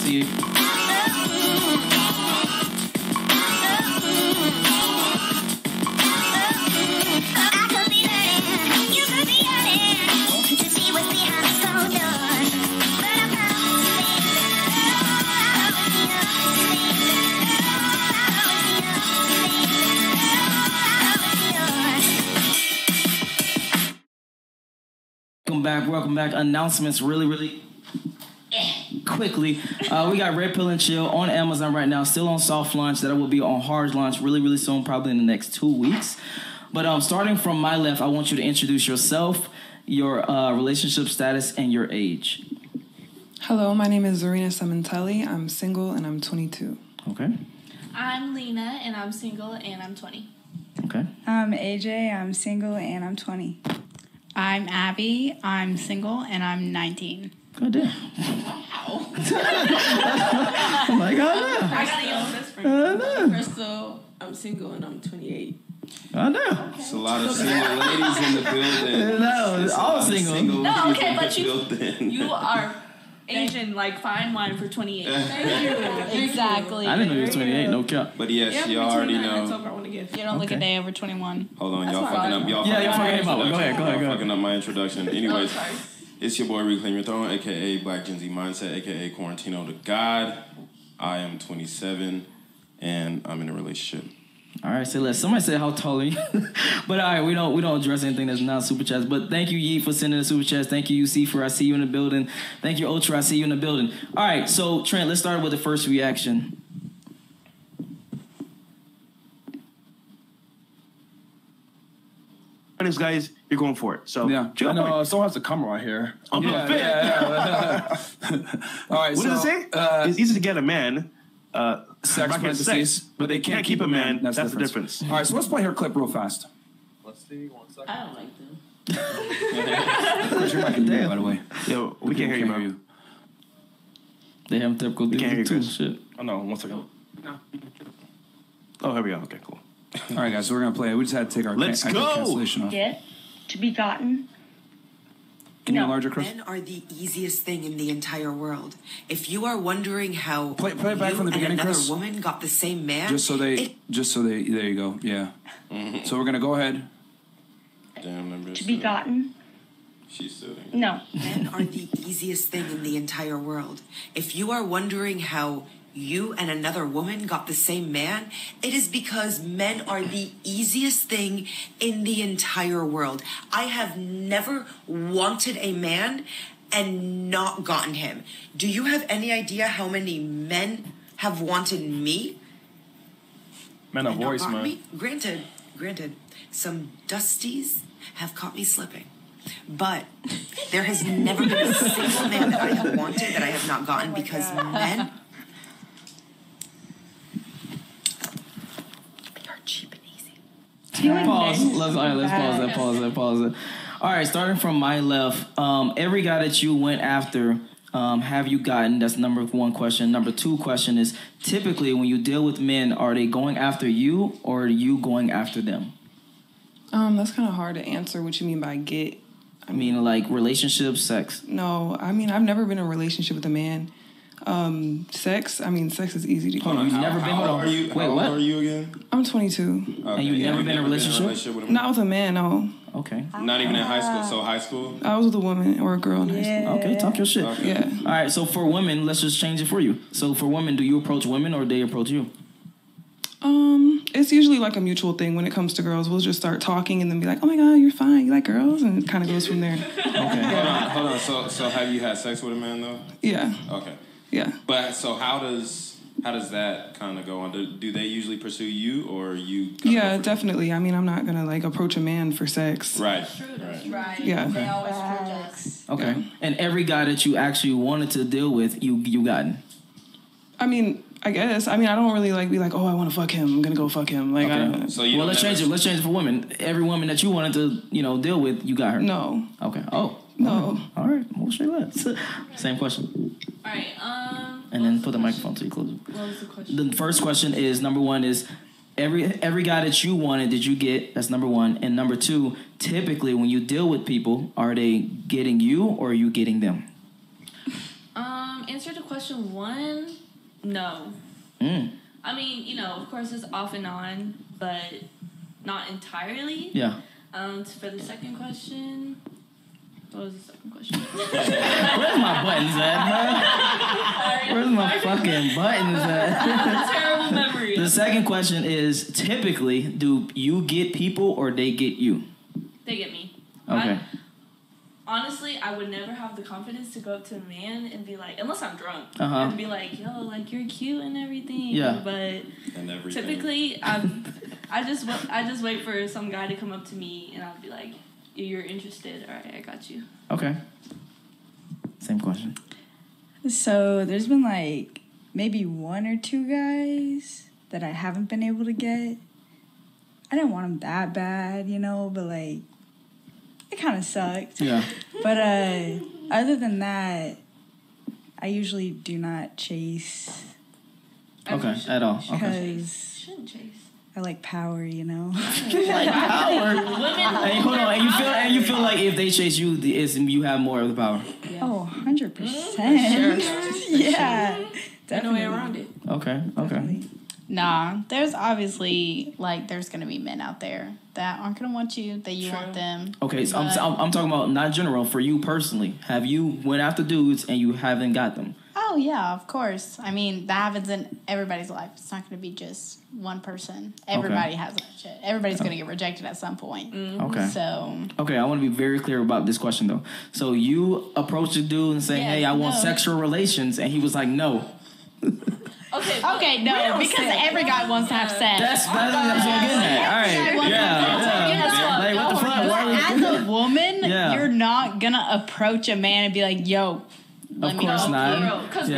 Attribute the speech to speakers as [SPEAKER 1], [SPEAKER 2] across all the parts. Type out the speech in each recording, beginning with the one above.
[SPEAKER 1] see you. Welcome back. Announcements really quickly. We got Red Pill and Chill on Amazon right now, still on soft launch. That will be on hard launch really soon, probably in the next 2 weeks. But starting from my left, I want you to introduce yourself, your relationship status, and your age.
[SPEAKER 2] Hello, my name is Zarina Sementelli. I'm single and I'm 22.
[SPEAKER 1] Okay.
[SPEAKER 3] I'm Lena and I'm single and I'm 20.
[SPEAKER 1] Okay.
[SPEAKER 4] I'm AJ. I'm single and I'm 20.
[SPEAKER 5] I'm Abby. I'm single and I'm 19.
[SPEAKER 1] God damn. Wow. I'm like, oh, no.
[SPEAKER 3] I got a young best friend.
[SPEAKER 6] Crystal, I'm single and I'm 28.
[SPEAKER 1] I know.
[SPEAKER 3] Okay.
[SPEAKER 7] It's a lot of single ladies in the building.
[SPEAKER 1] No, it's all single.
[SPEAKER 3] No, okay, but you are Asian like fine wine for 28.
[SPEAKER 6] Thank you.
[SPEAKER 5] Exactly.
[SPEAKER 1] I didn't know you were 28, no cap.
[SPEAKER 7] But yes, y'all already know.
[SPEAKER 5] You don't look a day over 21.
[SPEAKER 7] Hold on,
[SPEAKER 3] That's
[SPEAKER 7] y'all fucking up.
[SPEAKER 1] Y'all fucking up. Go ahead.
[SPEAKER 7] Fucking up my introduction. Anyways, it's your boy Reclaim Your Throne, a.k.a. Black Gen Z Mindset, a.k.a. Quarantino the God. I am 27, and I'm in a relationship.
[SPEAKER 1] All right, say less. Somebody said how tall are you? But all right, we don't address anything that's not super chats. But thank you, Yee, for sending the super chats. Thank you, UC, for I see you in the building. Thank you, Ultra, I see you in the building. All right, so Trent, let's start with the first reaction.
[SPEAKER 8] Honest guys, you're going for it. So
[SPEAKER 9] yeah, and so has the camera right here.
[SPEAKER 8] Oh,
[SPEAKER 9] yeah. All right.
[SPEAKER 8] What does it say? It's easy to get a man.
[SPEAKER 9] Sex, but they can't keep a man. That's the difference. All right, so let's play her clip real fast.
[SPEAKER 6] Let's see. 1 second. I don't like them.
[SPEAKER 9] Chris, you're back in there, by the way.
[SPEAKER 8] Yo, we can't hear you, bro.
[SPEAKER 1] They have typical.
[SPEAKER 8] We can't hear you, Chris.
[SPEAKER 1] Shit.
[SPEAKER 8] Oh no, 1 second. No. Oh, here we go. Okay, cool.
[SPEAKER 9] All right, guys, so we're gonna play. We just had to take our cancellation off.
[SPEAKER 4] Get to be gotten.
[SPEAKER 9] Can you enlarge it, Chris?
[SPEAKER 10] Men are the easiest thing in the entire world. If you are wondering how
[SPEAKER 9] play it back from the beginning,
[SPEAKER 10] another
[SPEAKER 9] Chris.
[SPEAKER 10] Woman got the same man,
[SPEAKER 9] just so they, there you go. Yeah. Mm-hmm. So we're gonna go ahead.
[SPEAKER 7] Damn,
[SPEAKER 4] to be gotten.
[SPEAKER 7] She's still there.
[SPEAKER 4] No.
[SPEAKER 10] Men are the easiest thing in the entire world. If you are wondering how you and another woman got the same man, it is because men are the easiest thing in the entire world. I have never wanted a man and not gotten him. Do you have any idea how many men have wanted me?
[SPEAKER 9] Men of voice, man.
[SPEAKER 10] Me? Granted, some dusties have caught me slipping. But there has never been a single man that I have wanted that I have not gotten because men...
[SPEAKER 1] Pause. Let's pause that. All right, starting from my left, every guy that you went after, have you gotten? That's number one question. Number two question is, typically when you deal with men, are they going after you or are you going after them?
[SPEAKER 2] That's kind of hard to answer what you mean by get.
[SPEAKER 1] I mean, like relationship, sex.
[SPEAKER 2] No, I mean, I've never been in a relationship with a man. Sex is easy to get.
[SPEAKER 1] Hold on, you've never been.
[SPEAKER 7] How old are you again?
[SPEAKER 2] I'm 22.
[SPEAKER 1] Okay. And you've never been in a relationship?
[SPEAKER 2] With a man? Not with a man, no.
[SPEAKER 1] Okay.
[SPEAKER 7] Not even in high school. So high school?
[SPEAKER 2] I was with a woman or a girl in high school.
[SPEAKER 1] Okay, talk your shit.
[SPEAKER 7] Okay.
[SPEAKER 2] Yeah.
[SPEAKER 1] All right, so for women, let's just change it for you. So for women, do you approach women or they approach you?
[SPEAKER 2] It's usually like a mutual thing when it comes to girls. We'll just start talking and then be like, "Oh my God, you're fine. You like girls?" And it kind of goes from there.
[SPEAKER 1] Okay.
[SPEAKER 7] Hold on. So have you had sex with a man though?
[SPEAKER 2] Yeah.
[SPEAKER 7] Okay.
[SPEAKER 2] Yeah.
[SPEAKER 7] But so how does that kind of go on? Do they usually pursue you or you?
[SPEAKER 2] Yeah, definitely. I mean, I'm not gonna like approach a man for sex.
[SPEAKER 7] Right.
[SPEAKER 3] Right.
[SPEAKER 2] Yeah.
[SPEAKER 3] They always project.
[SPEAKER 1] Okay. And every guy that you actually wanted to deal with, you gotten.
[SPEAKER 2] I mean, I guess. I mean, I don't really like be like, "Oh, I want to fuck him. I'm gonna go fuck him." Like,
[SPEAKER 1] okay.
[SPEAKER 7] So
[SPEAKER 1] let's change it. Let's change it for women. Every woman that you wanted to, deal with, you got her.
[SPEAKER 2] No.
[SPEAKER 1] Okay. Oh.
[SPEAKER 2] No.
[SPEAKER 1] All right. We'll say that. Same question.
[SPEAKER 3] All right.
[SPEAKER 1] And then put the microphone so you close it.
[SPEAKER 3] What was the question?
[SPEAKER 1] The first question is, number one is, every guy that you wanted, did you get? That's number one. And number two, typically when you deal with people, are they getting you or are you getting them?
[SPEAKER 3] Answer to question 1, no. I mean, you know, of course it's off and on, but not entirely.
[SPEAKER 1] Yeah.
[SPEAKER 3] For the second question, what was the second question?
[SPEAKER 1] Where's my buttons at, man? Where's my fucking buttons at?
[SPEAKER 3] Terrible memory.
[SPEAKER 1] The second question is, typically, do you get people or they get you?
[SPEAKER 3] They get me.
[SPEAKER 1] Okay.
[SPEAKER 3] Honestly, I would never have the confidence to go up to a man and be like, unless I'm drunk,
[SPEAKER 1] Uh-huh.
[SPEAKER 3] and be like, yo, like, you're cute and everything.
[SPEAKER 1] Yeah.
[SPEAKER 3] But
[SPEAKER 7] And everything.
[SPEAKER 3] typically, I just wait for some guy to come up to me, and I'll be like, you're interested. All right, I got you.
[SPEAKER 1] Okay. Same question.
[SPEAKER 4] So there's been like maybe 1 or 2 guys that I haven't been able to get. I didn't want them that bad, you know, but like it kind of sucked.
[SPEAKER 1] Yeah.
[SPEAKER 4] But other than that, I usually do not chase.
[SPEAKER 1] Okay, at all. Okay.
[SPEAKER 4] Because
[SPEAKER 3] Shouldn't chase.
[SPEAKER 4] I like power, you know.
[SPEAKER 1] Like power. Hey, hold on. And you feel like if they chase you, you have more of the power.
[SPEAKER 4] Oh, 100%. Yeah.
[SPEAKER 6] There's no way around it.
[SPEAKER 1] Okay. Okay.
[SPEAKER 5] Nah, there's obviously, like, there's going to be men out there that aren't going to want you, that you want them.
[SPEAKER 1] Okay, so I'm talking about, not general, for you personally. Have you went after dudes and you haven't got them?
[SPEAKER 5] Oh, yeah, of course. I mean, that happens in everybody's life. It's not going to be just one person. Everybody has that shit. Everybody's going to get rejected at some point.
[SPEAKER 1] Okay.
[SPEAKER 5] So.
[SPEAKER 1] Okay, I want to be very clear about this question, though. So you approached a dude and say, hey, I want sexual relations, and he was like, no.
[SPEAKER 5] Okay, no, because every guy wants to have sex.
[SPEAKER 1] That's what I'm getting at. All right. Yeah. Like, what the fuck?
[SPEAKER 5] As a woman, you're not going to approach a man and be like, yo,
[SPEAKER 1] of course not.
[SPEAKER 3] Because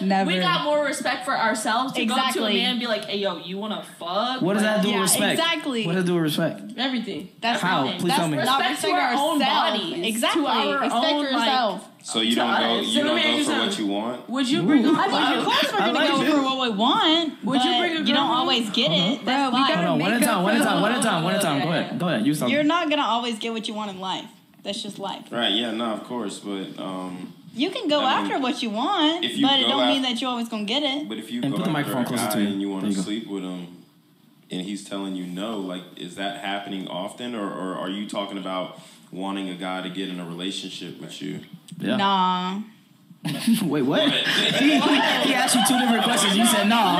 [SPEAKER 4] Never.
[SPEAKER 3] we got more respect for ourselves to go to a
[SPEAKER 5] Exactly.
[SPEAKER 3] man and be like, hey, yo, you want to fuck?
[SPEAKER 1] What does that do with respect?
[SPEAKER 5] Exactly.
[SPEAKER 1] What does that do with respect?
[SPEAKER 6] Everything.
[SPEAKER 5] That's
[SPEAKER 1] How?
[SPEAKER 5] nothing.
[SPEAKER 1] Please tell me.
[SPEAKER 3] Respect to our own bodies.
[SPEAKER 5] Exactly.
[SPEAKER 3] To our
[SPEAKER 5] Respect
[SPEAKER 3] own,
[SPEAKER 5] yourself.
[SPEAKER 7] So you don't go. You don't go for what you want.
[SPEAKER 6] Would you bring up?
[SPEAKER 5] I mean, of course we're gonna go for what we want.
[SPEAKER 6] Would you bring a
[SPEAKER 5] you
[SPEAKER 6] girl
[SPEAKER 5] don't
[SPEAKER 6] home?
[SPEAKER 5] always get it. That's
[SPEAKER 4] Bro, we
[SPEAKER 5] fine.
[SPEAKER 4] gotta
[SPEAKER 1] Hold on,
[SPEAKER 4] make
[SPEAKER 1] one at a time,
[SPEAKER 4] up
[SPEAKER 1] one at a
[SPEAKER 4] for
[SPEAKER 1] time, one at a time, one at a time. Go ahead. Use something.
[SPEAKER 5] You're not gonna always get what you want in life. That's just life.
[SPEAKER 7] Right? Yeah. No. Of course. But
[SPEAKER 5] You can go
[SPEAKER 7] I mean,
[SPEAKER 5] after what you want,
[SPEAKER 7] if you
[SPEAKER 5] but it
[SPEAKER 7] go
[SPEAKER 5] don't mean that you're always gonna get it.
[SPEAKER 7] But if you
[SPEAKER 1] And
[SPEAKER 7] go
[SPEAKER 1] put the
[SPEAKER 7] after
[SPEAKER 1] microphone
[SPEAKER 7] a
[SPEAKER 1] closer
[SPEAKER 7] guy
[SPEAKER 1] to you.
[SPEAKER 7] and you want
[SPEAKER 1] There
[SPEAKER 7] to
[SPEAKER 1] you go.
[SPEAKER 7] sleep with him, and he's telling you no, like, is that happening often, or are you talking about wanting a guy to get in a relationship with you?
[SPEAKER 1] Yeah.
[SPEAKER 5] Nah.
[SPEAKER 1] Wait, what? he asked you 2 different questions. You said nah.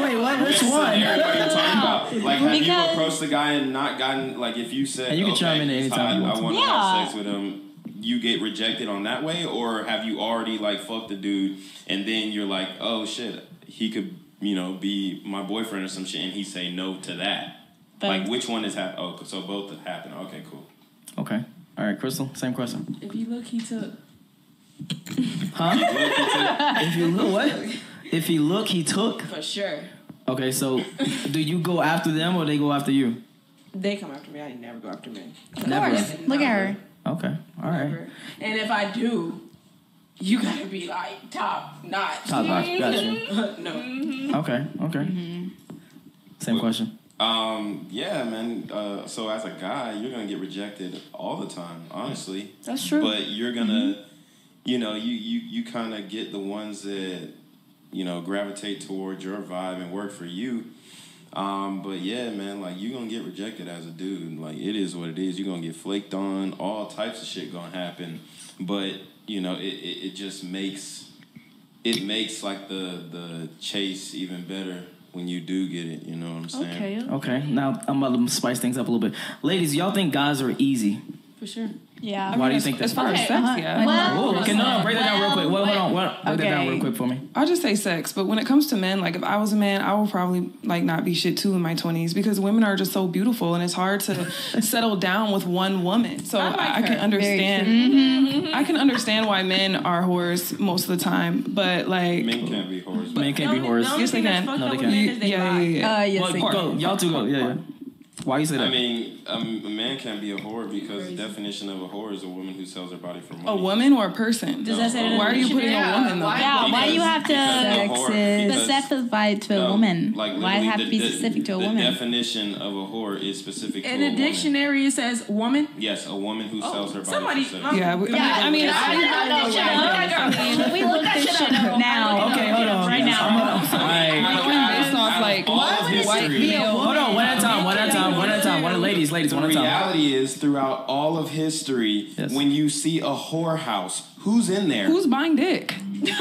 [SPEAKER 1] Wait, what? Which one?
[SPEAKER 7] What are you talking about? Like, have you
[SPEAKER 5] Because-
[SPEAKER 7] approached the guy and not gotten, like, if you said,
[SPEAKER 1] And you can chime in
[SPEAKER 7] he's
[SPEAKER 1] anytime
[SPEAKER 7] hot,
[SPEAKER 1] you want
[SPEAKER 7] I want to
[SPEAKER 5] Yeah.
[SPEAKER 7] have sex with him, you get rejected on that way, or have you already, like, fucked the dude, and then you're like, oh, shit, he could, you know, be my boyfriend or some shit, and he say no to that?
[SPEAKER 5] But
[SPEAKER 7] Like, which one is happening? Oh, so both have happened. Okay, cool.
[SPEAKER 1] Okay. All right, Crystal, same question.
[SPEAKER 6] If you look, he took.
[SPEAKER 1] Huh? If you look, what? If he look, he took.
[SPEAKER 6] For sure.
[SPEAKER 1] Okay, so do you go after them or they go after you?
[SPEAKER 6] They come after me. I never go after men.
[SPEAKER 1] Never.
[SPEAKER 5] Look at her.
[SPEAKER 1] Okay, all right.
[SPEAKER 6] Never. And if I do, you gotta be like top notch.
[SPEAKER 1] Top notch, got you.
[SPEAKER 6] No.
[SPEAKER 1] Okay. Same question.
[SPEAKER 7] Yeah, man. So as a guy, you're gonna get rejected all the time, honestly.
[SPEAKER 3] That's true.
[SPEAKER 7] But you're gonna, you know, you kind of get the ones that, you know, gravitate towards your vibe and work for you. But yeah, man, like, you're gonna get rejected as a dude. Like, it is what it is. You're gonna get flaked on. All types of shit gonna happen. But, you know, it just makes like the chase even better when you do get it. You know what I'm saying?
[SPEAKER 1] Okay, now I'm about to spice things up a little bit. Ladies, y'all think guys are easy?
[SPEAKER 6] For sure.
[SPEAKER 5] Yeah.
[SPEAKER 1] Why do you think that?
[SPEAKER 2] As far as sex, yeah.
[SPEAKER 1] Whoa, okay, no, break that down real quick. Hold on. Break that down real quick for me.
[SPEAKER 2] I'll just say sex, but when it comes to men, like, if I was a man, I would probably, like, not be shit too in my 20s, because women are just so beautiful and it's hard to settle down with one woman. So I can understand. I can understand why men are whores most of the time, but, like,
[SPEAKER 7] Men can't be whores.
[SPEAKER 1] Men can't be whores.
[SPEAKER 2] Yes, they can.
[SPEAKER 1] No, they can't.
[SPEAKER 2] Yes, they
[SPEAKER 1] Go,
[SPEAKER 2] can.
[SPEAKER 1] y'all two go. Yeah. Why you say that?
[SPEAKER 7] I mean, a man can't be a whore because the definition of a whore is a woman who sells her body for money.
[SPEAKER 2] A woman or a person?
[SPEAKER 6] Does that say that in
[SPEAKER 2] Why are you putting a woman though?
[SPEAKER 5] Yeah, why do you have to...
[SPEAKER 7] Because
[SPEAKER 5] specify to a woman? Why have to be specific to a woman?
[SPEAKER 7] The definition of a whore is specific to a woman.
[SPEAKER 6] In the dictionary, it says woman.
[SPEAKER 7] Yes, a woman who sells her body.
[SPEAKER 6] Somebody.
[SPEAKER 2] We look that shit up
[SPEAKER 1] now. Okay, hold on.
[SPEAKER 5] Right now.
[SPEAKER 2] Based off like white male.
[SPEAKER 1] Hold on, one at a time. Ladies, one at a time.
[SPEAKER 7] The reality is, throughout all of history, when you see a whorehouse, who's in there?
[SPEAKER 2] Who's buying dick?
[SPEAKER 1] You're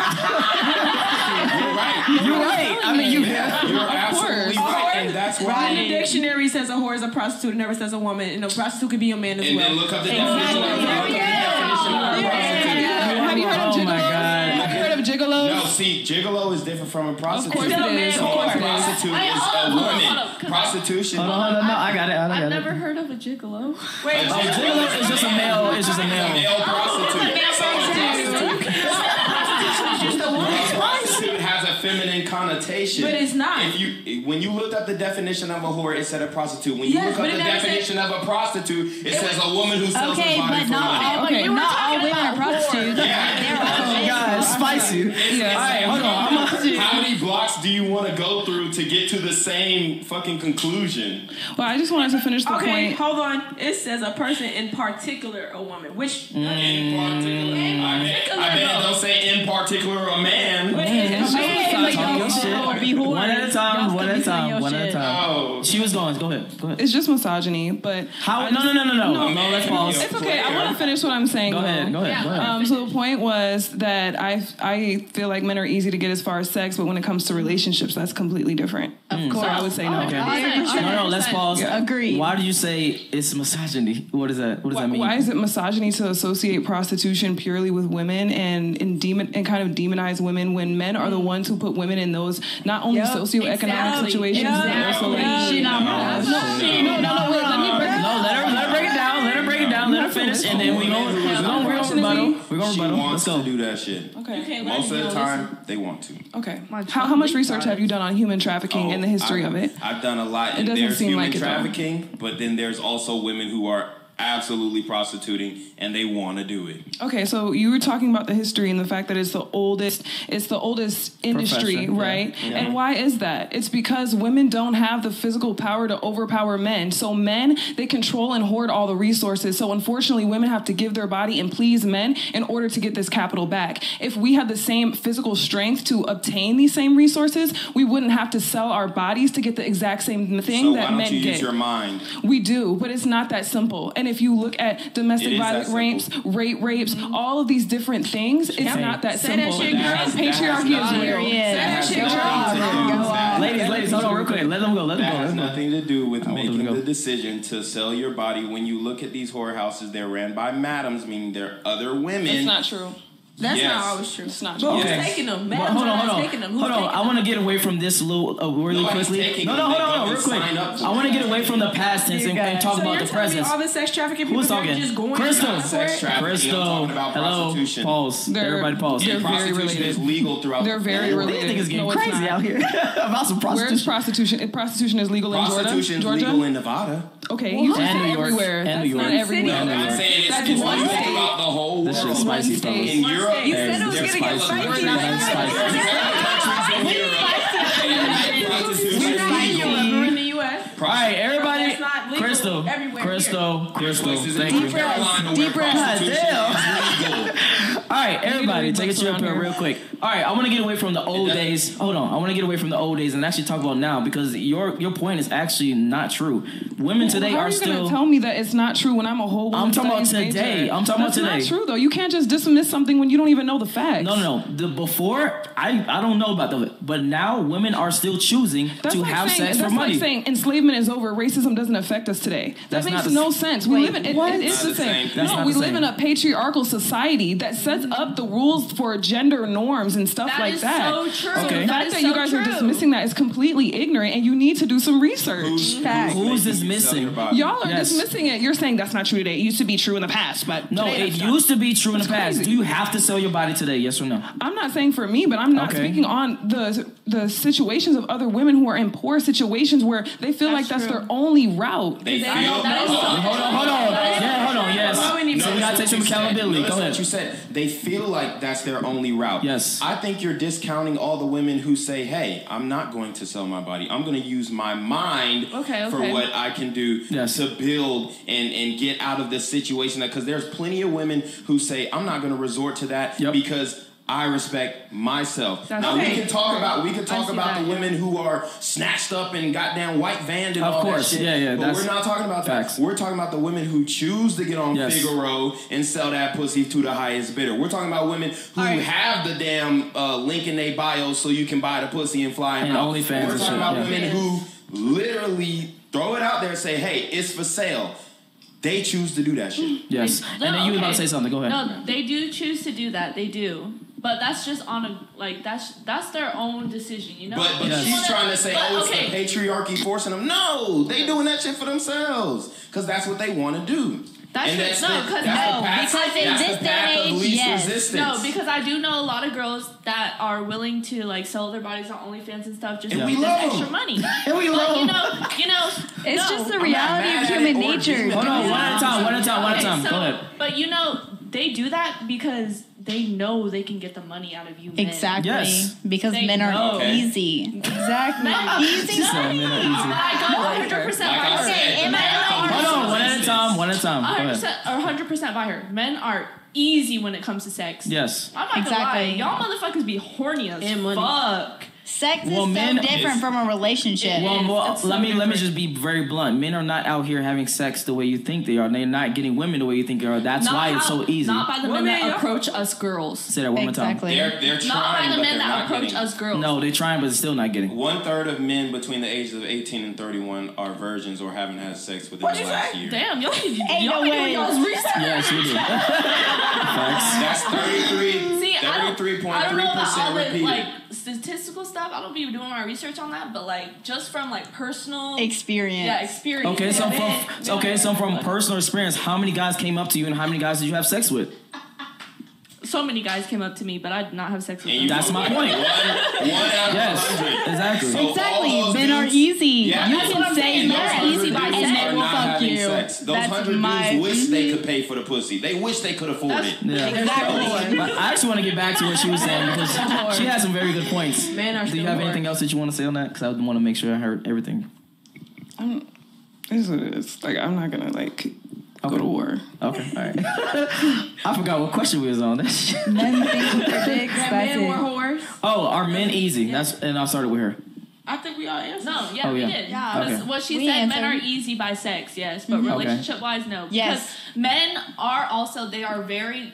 [SPEAKER 1] right. I mean, you're absolutely right, and that's why.
[SPEAKER 6] The dictionary says a whore is a prostitute. It never says a woman, and a prostitute could be a man as well.
[SPEAKER 7] And then look up the definition of prostitute.
[SPEAKER 2] Have you heard of gigolo? Have you heard of gigolo?
[SPEAKER 7] No, see, gigolo is different from a prostitute.
[SPEAKER 2] Of course it is.
[SPEAKER 7] A prostitute is a woman. Prostitution.
[SPEAKER 1] Hold on, no, I got it.
[SPEAKER 3] I've never heard of a gigolo.
[SPEAKER 6] Wait,
[SPEAKER 1] gigolo is just a male. It's just a male.
[SPEAKER 7] Male prostitute. Prostitute has a feminine connotation,
[SPEAKER 6] but it's not.
[SPEAKER 7] When you looked up the definition of a whore, it said a prostitute. When you look up the definition of a prostitute, it says a woman who sells her body for money.
[SPEAKER 5] Not all women are prostitutes.
[SPEAKER 1] Guys, spicy.
[SPEAKER 2] Yeah.
[SPEAKER 1] All right, hold on.
[SPEAKER 7] How many blocks do you want to go through to get to the same fucking conclusion?
[SPEAKER 2] Well, I just wanted to finish the point.
[SPEAKER 6] Okay, hold on. It says a person in particular, a woman. Which
[SPEAKER 7] in particular? I bet don't say in particular a man.
[SPEAKER 1] One at a time. Oh. She was going. Go ahead.
[SPEAKER 2] It's just misogyny, but
[SPEAKER 1] how? No. Let's pause.
[SPEAKER 2] It's okay. I want to finish what I'm saying.
[SPEAKER 1] Go ahead.
[SPEAKER 2] So the point was that I feel like men are easy to get as far as sex, but when it comes to relationships, that's completely different. Of course, I would say no.
[SPEAKER 1] Okay. No. Let's pause.
[SPEAKER 5] Agree.
[SPEAKER 1] Why do you say it's misogyny? What is that? What does that mean?
[SPEAKER 2] Why is it misogyny to associate prostitution purely with women and kind of demonize women when men are the ones who put women in those not only socioeconomic situations, but also like
[SPEAKER 1] Let her break it down. Let her finish, and then we're gonna rebuttal.
[SPEAKER 7] She wants to do that shit.
[SPEAKER 2] Okay.
[SPEAKER 7] Most of the time, they want to.
[SPEAKER 2] Okay. How much research have you done on human trafficking and the history of it?
[SPEAKER 7] I've done a lot. And there's human trafficking, but then there's also women who are absolutely prostituting and they want to do it.
[SPEAKER 2] Okay, so you were talking about the history and the fact that it's the oldest industry, right? Yeah. And why is that? It's because women don't have the physical power to overpower men. So men, they control and hoard all the resources. So unfortunately, women have to give their body and please men in order to get this capital back. If we had the same physical strength to obtain these same resources, we wouldn't have to sell our bodies to get the exact same thing that men get. So why don't you use
[SPEAKER 7] your mind?
[SPEAKER 2] We do, but it's not that simple. And if you look at domestic violence rapes, all of these different things, it's not that simple. Patriarchy is real.
[SPEAKER 1] Ladies, hold on real quick. Let them go.
[SPEAKER 7] That has nothing to do with making the decision to sell your body. When you look at these whorehouses, they're ran by madams, meaning they're other women.
[SPEAKER 2] It's not true.
[SPEAKER 6] That's not always true.
[SPEAKER 2] It's not true.
[SPEAKER 6] Who's taking them?
[SPEAKER 1] Hold on. I want to get away from this really quickly. No, hold on, real quick. I want to get away from the past tense and talk about the present.
[SPEAKER 6] All the sex trafficking people.
[SPEAKER 1] Who's talking?
[SPEAKER 6] Just going
[SPEAKER 1] Crystal.
[SPEAKER 7] Sex trafficking. Hello.
[SPEAKER 1] Pause. Everybody pause.
[SPEAKER 2] They're very related.
[SPEAKER 7] Is legal throughout.
[SPEAKER 2] They're very related.
[SPEAKER 1] They think it's getting crazy out here about some prostitution.
[SPEAKER 2] Where's prostitution? Prostitution is legal in Georgia.
[SPEAKER 7] Prostitution is legal in Nevada.
[SPEAKER 2] Okay, you said everywhere.
[SPEAKER 1] And New York.
[SPEAKER 2] Not everywhere.
[SPEAKER 7] I'm not saying it's legal throughout the whole world.
[SPEAKER 1] This shit's spicy, fellas.
[SPEAKER 7] In Europe,
[SPEAKER 6] you said it was gonna get spicy. We're in the U.S.
[SPEAKER 1] All right, everybody. Crystal. Thank you. Deep breath. All right, everybody, take a chill pill real quick. All right, I want to get away from the old days. Hold on, I want to get away from the old days and actually talk about now because your point is actually not true. Women today are still. How are you going to
[SPEAKER 2] tell me that it's not true when I'm a whole woman?
[SPEAKER 1] I'm talking about today. That's not
[SPEAKER 2] true though. You can't just dismiss something when you don't even know the facts.
[SPEAKER 1] No. Before, I don't know about the, but now women are still choosing to have sex for money.
[SPEAKER 2] That's like saying enslavement is over. Racism doesn't affect us today. That makes no sense. We live in it's the same. We live in a patriarchal society that sets up the rules for gender norms and stuff like that.
[SPEAKER 3] That is so true.
[SPEAKER 2] Okay. The fact that you guys are dismissing that is completely ignorant, and you need to do some research.
[SPEAKER 1] Who's dismissing?
[SPEAKER 2] Y'all are dismissing it. You're saying that's not true today. It used to be true in the past, but
[SPEAKER 1] no, it used to be true in the past. Do you have to sell your body today? Yes or no?
[SPEAKER 2] I'm not saying for me, but I'm not speaking on the situations of other women who are in poor situations where they feel like that's their only route.
[SPEAKER 7] Hold on.
[SPEAKER 1] Hold on. Yes. So we gotta take some accountability. Go ahead.
[SPEAKER 7] What you said. They they feel like that's their only route.
[SPEAKER 1] Yes.
[SPEAKER 7] I think you're discounting all the women who say, hey, I'm not going to sell my body. I'm going to use my mind for what I can do to build and get out of this situation. Because there's plenty of women who say, I'm not going to resort to that because I respect myself. Now we can talk about the women who are snatched up and goddamn white vanned and all that shit. But we're not talking about that. We're talking about the women who choose to get on Figaro and sell that pussy to the highest bidder. We're talking about women who have the damn link in their bio so you can buy the pussy and fly and out.
[SPEAKER 1] OnlyFans.
[SPEAKER 7] We're talking about women who literally throw it out there and say, "Hey, it's for sale." They choose to do that shit.
[SPEAKER 1] Yes. And then you were about to say something. Go ahead.
[SPEAKER 3] No, they do choose to do that. They do. But that's just on a that's their own decision, you know.
[SPEAKER 7] But she's trying to say, it's the patriarchy forcing them. No, they doing that shit for themselves because that's what they want to do.
[SPEAKER 3] Because in this day and age, yes. No, because I do know a lot of girls that are willing to like sell their bodies on OnlyFans and stuff just to get that extra money.
[SPEAKER 7] And we love them.
[SPEAKER 3] You know,
[SPEAKER 4] it's just the reality of human nature.
[SPEAKER 1] Hold on, one at a time. Go ahead.
[SPEAKER 3] But they do that because they know they can get the money out of you men.
[SPEAKER 5] Exactly. Yes. Because men are easy.
[SPEAKER 4] Exactly.
[SPEAKER 5] Easy.
[SPEAKER 1] Men are easy.
[SPEAKER 3] I go 100% by her.
[SPEAKER 1] Hold on, one at a time.
[SPEAKER 3] 100% by her. Men are easy when it comes to sex.
[SPEAKER 1] Yes.
[SPEAKER 3] I'm not gonna lie. Y'all motherfuckers be horny as fuck.
[SPEAKER 5] Sex is so different from a relationship.
[SPEAKER 1] Well, let me just be very blunt. Men are not out here having sex the way you think they are. They're not getting women the way you think they are. That's why it's so easy.
[SPEAKER 3] Not by the men that approach us girls.
[SPEAKER 1] Say that one more time.
[SPEAKER 7] They're trying,
[SPEAKER 3] not by the men that approach
[SPEAKER 7] getting.
[SPEAKER 3] us girls.
[SPEAKER 1] No, they're trying, but they're still not getting.
[SPEAKER 7] 1/3 of men between the ages of 18 and 31 are virgins or haven't had sex within the last year.
[SPEAKER 3] Damn, y'all be doing y'all's research.
[SPEAKER 1] Yes, we do.
[SPEAKER 7] That's 33.3% repeated.
[SPEAKER 3] Like statistical stuff. I don't be doing my research on that, but like just from like personal
[SPEAKER 5] experience.
[SPEAKER 3] Yeah, experience.
[SPEAKER 1] Okay, so from personal experience, how many guys came up to you and how many guys did you have sex with?
[SPEAKER 3] So many guys came up to me, but I did not have sex with them.
[SPEAKER 1] That's my point.
[SPEAKER 7] One out of 100.
[SPEAKER 1] Exactly.
[SPEAKER 7] So
[SPEAKER 5] exactly. Men are easy.
[SPEAKER 7] Yeah,
[SPEAKER 5] you can say men are easy by saying they will fuck you.
[SPEAKER 7] Sex. Those 100 dudes wish they could pay for the pussy. They wish they could afford it.
[SPEAKER 1] Yeah.
[SPEAKER 5] Exactly.
[SPEAKER 1] I actually want to get back to what she was saying because she had some very good points. Do you have anything else that you want to say on that? Because I want to make sure I heard everything.
[SPEAKER 2] It's like I'm not gonna like go to war.
[SPEAKER 1] Okay, all right. I forgot what question we was on. Men
[SPEAKER 4] think for dicks.
[SPEAKER 3] Men were whores.
[SPEAKER 1] Oh, are men easy? And I started with her.
[SPEAKER 3] I think we all answered. No,
[SPEAKER 1] Oh,
[SPEAKER 3] we
[SPEAKER 1] yeah.
[SPEAKER 3] did.
[SPEAKER 5] Yeah.
[SPEAKER 3] Because what she said, men are easy by sex, yes, but relationship-wise, no.
[SPEAKER 5] Yes.
[SPEAKER 3] Because men are also, they are very,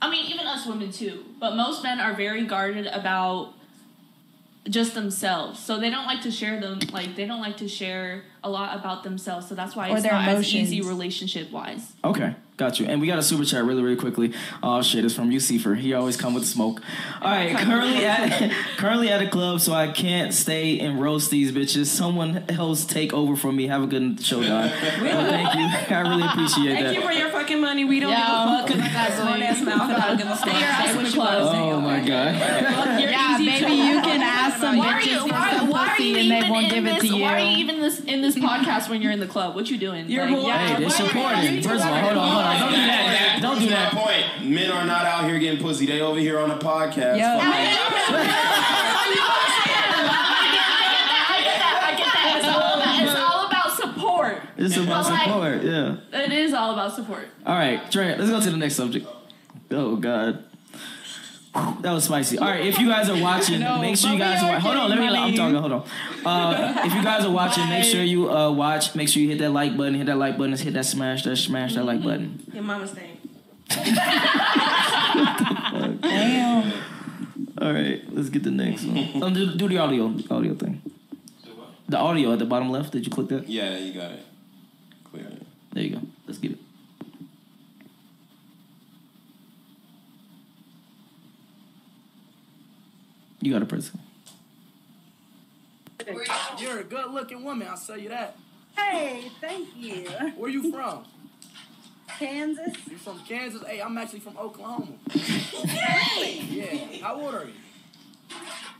[SPEAKER 3] I mean, even us women too, but most men are very guarded about just themselves. So they don't like to share them, like, they don't like to share a lot about themselves, so that's why it's not as easy relationship-wise.
[SPEAKER 1] Okay. Got you. And we got a super chat really, really quickly. Oh, shit. It's from Yusifer. He always come with the smoke. All right. Currently at a club, so I can't stay and roast these bitches. Someone else take over for me. Have a good show, guys. Thank you. I really appreciate that.
[SPEAKER 2] Thank you for your fucking money. We don't give a fuck because I got grown ass mouth and I'm going to stay your ass with club.
[SPEAKER 1] Oh, my God.
[SPEAKER 5] Yeah, maybe you can ask some bitches for some pussy and they won't give it to you.
[SPEAKER 3] Why are you even in this podcast when you're in the club? What you doing?
[SPEAKER 2] You're
[SPEAKER 1] hey, they're supporting. First of all, hold on. Don't do that. Don't do that.
[SPEAKER 7] Point. Men are not out here getting pussy. They over here on a podcast.
[SPEAKER 3] I get that. It's all about support.
[SPEAKER 1] It's about support, yeah.
[SPEAKER 3] It is all about support.
[SPEAKER 1] All right, Trey, let's go to the next subject. Oh, God. That was spicy. All right, if you guys are watching, make sure you guys watch. Hold on, I'm talking. Hold on. If you guys are watching, make sure you watch. Make sure you hit that like button. Hit that like button. Hit that smash that like button.
[SPEAKER 2] Your mama's thing.
[SPEAKER 1] Damn. All right, let's get the next one. Do the audio thing. The audio at the bottom left. Did you click that?
[SPEAKER 7] Yeah, you got it. Clear it.
[SPEAKER 1] There you go. Let's get it. You got a person.
[SPEAKER 11] You're a good-looking woman, I'll say you that.
[SPEAKER 12] Hey, thank you.
[SPEAKER 11] Where you from?
[SPEAKER 12] Kansas.
[SPEAKER 11] You from Kansas? Hey, I'm actually from Oklahoma.
[SPEAKER 12] Really?
[SPEAKER 11] Yeah. How old are you?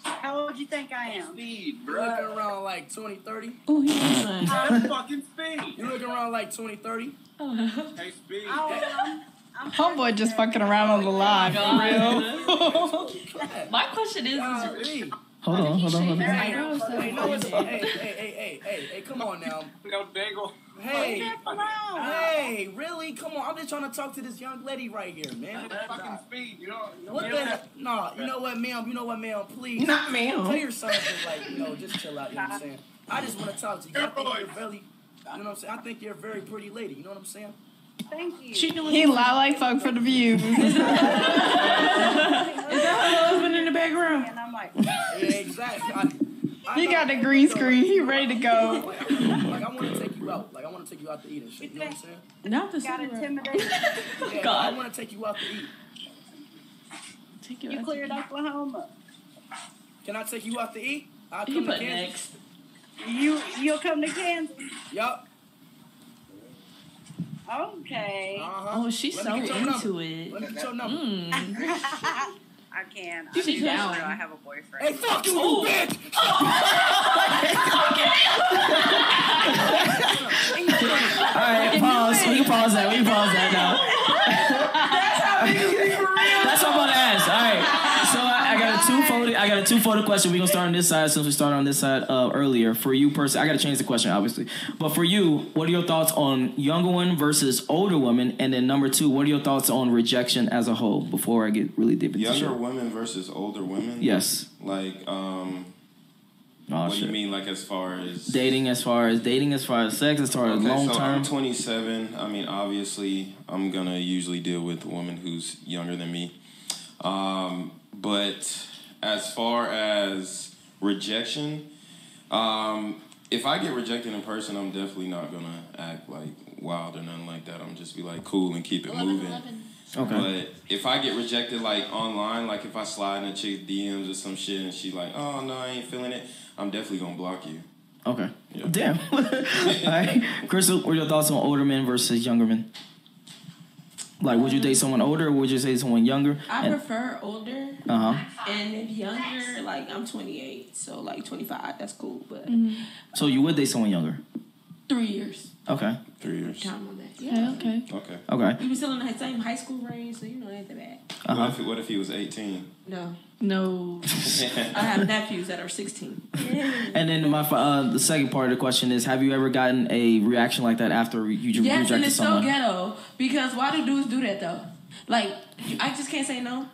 [SPEAKER 12] How old do you think I am?
[SPEAKER 11] Speed, bro. You looking around like 20, 30?
[SPEAKER 2] Oh, he's
[SPEAKER 12] That's fucking speed.
[SPEAKER 11] You looking around like 20, 30?
[SPEAKER 12] Hey, Speed. How old am I?
[SPEAKER 5] Homeboy just fucking around on the live. For real.
[SPEAKER 3] My question is
[SPEAKER 1] Hold on.
[SPEAKER 11] Hey, come on now.
[SPEAKER 8] We got a bagel.
[SPEAKER 11] Hey, really? Come on. I'm just trying to talk to this young lady right here, man.
[SPEAKER 8] Fucking speed, you know.
[SPEAKER 11] What the heck? No, you know what, ma'am? Please.
[SPEAKER 6] Not ma'am.
[SPEAKER 11] Tell your son to, just chill out, you know what I'm saying? I just want to talk to you. I think you're very, you know what I'm saying? I think you're a very pretty lady, you know what I'm saying?
[SPEAKER 12] Thank you.
[SPEAKER 5] He lie like fuck for the view.
[SPEAKER 6] Is that her husband in the background?
[SPEAKER 12] And I'm like,
[SPEAKER 11] Yeah, exactly.
[SPEAKER 5] He got the green screen. He ready to go.
[SPEAKER 11] I want to take you out. I want to take you out to eat and shit. You know what I'm saying?
[SPEAKER 6] Not the
[SPEAKER 12] got
[SPEAKER 6] cigarette.
[SPEAKER 12] intimidated.
[SPEAKER 11] Yeah,
[SPEAKER 3] God.
[SPEAKER 11] I want to take you out to eat.
[SPEAKER 12] You cleared Oklahoma.
[SPEAKER 11] Can I take you out to eat? I'll
[SPEAKER 3] you
[SPEAKER 11] come to
[SPEAKER 3] put
[SPEAKER 11] Kansas.
[SPEAKER 3] next.
[SPEAKER 12] You'll come to Kansas.
[SPEAKER 11] Yup.
[SPEAKER 12] Okay.
[SPEAKER 3] Oh, she's so into it.
[SPEAKER 11] Let me get your number.
[SPEAKER 12] I can.
[SPEAKER 3] You should
[SPEAKER 12] I
[SPEAKER 3] down.
[SPEAKER 12] I have a boyfriend.
[SPEAKER 11] Hey, fuck you, bitch!
[SPEAKER 1] All right, pause. We can pause that now. That's what I'm about to ask. All right. So I got a two-folded question. We're gonna start on this side since we started on this side earlier. For you personally, I gotta change the question, obviously. But for you, what are your thoughts on younger women versus older women? And then number two, what are your thoughts on rejection as a whole? Before I get really deep into
[SPEAKER 7] Younger women versus older women?
[SPEAKER 1] Yes.
[SPEAKER 7] Like, what do you mean, like, as far as
[SPEAKER 1] dating, as far as sex, as far as long
[SPEAKER 7] so
[SPEAKER 1] term?
[SPEAKER 7] I'm 27. I mean, obviously, I'm gonna usually deal with a woman who's younger than me. But as far as rejection, if I get rejected in person, I'm definitely not gonna act like wild or nothing like that. I'm just be like cool and keep it moving.
[SPEAKER 1] Okay.
[SPEAKER 7] But if I get rejected like online, like if I slide in a chick's DMs or some shit and she like, oh no, I ain't feeling it, I'm definitely gonna block you.
[SPEAKER 1] Okay.
[SPEAKER 7] Yeah.
[SPEAKER 1] Damn. All right. Crystal, what are your thoughts on older men versus younger men? Like, would you date someone older or would you date someone younger?
[SPEAKER 6] I prefer older.
[SPEAKER 1] Uh-huh.
[SPEAKER 6] And if younger, like, I'm 28, so, like, 25, that's cool, but...
[SPEAKER 1] So you would date someone younger?
[SPEAKER 6] 3 years.
[SPEAKER 1] Okay.
[SPEAKER 7] 3 years.
[SPEAKER 6] Time on that. Yeah, okay.
[SPEAKER 1] Okay.
[SPEAKER 6] We were still in the same high school range, so, you know, it ain't that bad.
[SPEAKER 7] What if he was 18?
[SPEAKER 6] No.
[SPEAKER 3] I
[SPEAKER 6] have nephews that are 16.
[SPEAKER 1] And then the second part of the question is, have you ever gotten a reaction like that after you
[SPEAKER 6] yes,
[SPEAKER 1] rejected
[SPEAKER 6] and it's
[SPEAKER 1] someone?
[SPEAKER 6] so ghetto. Because why do dudes do that, though? Like, I just can't say no.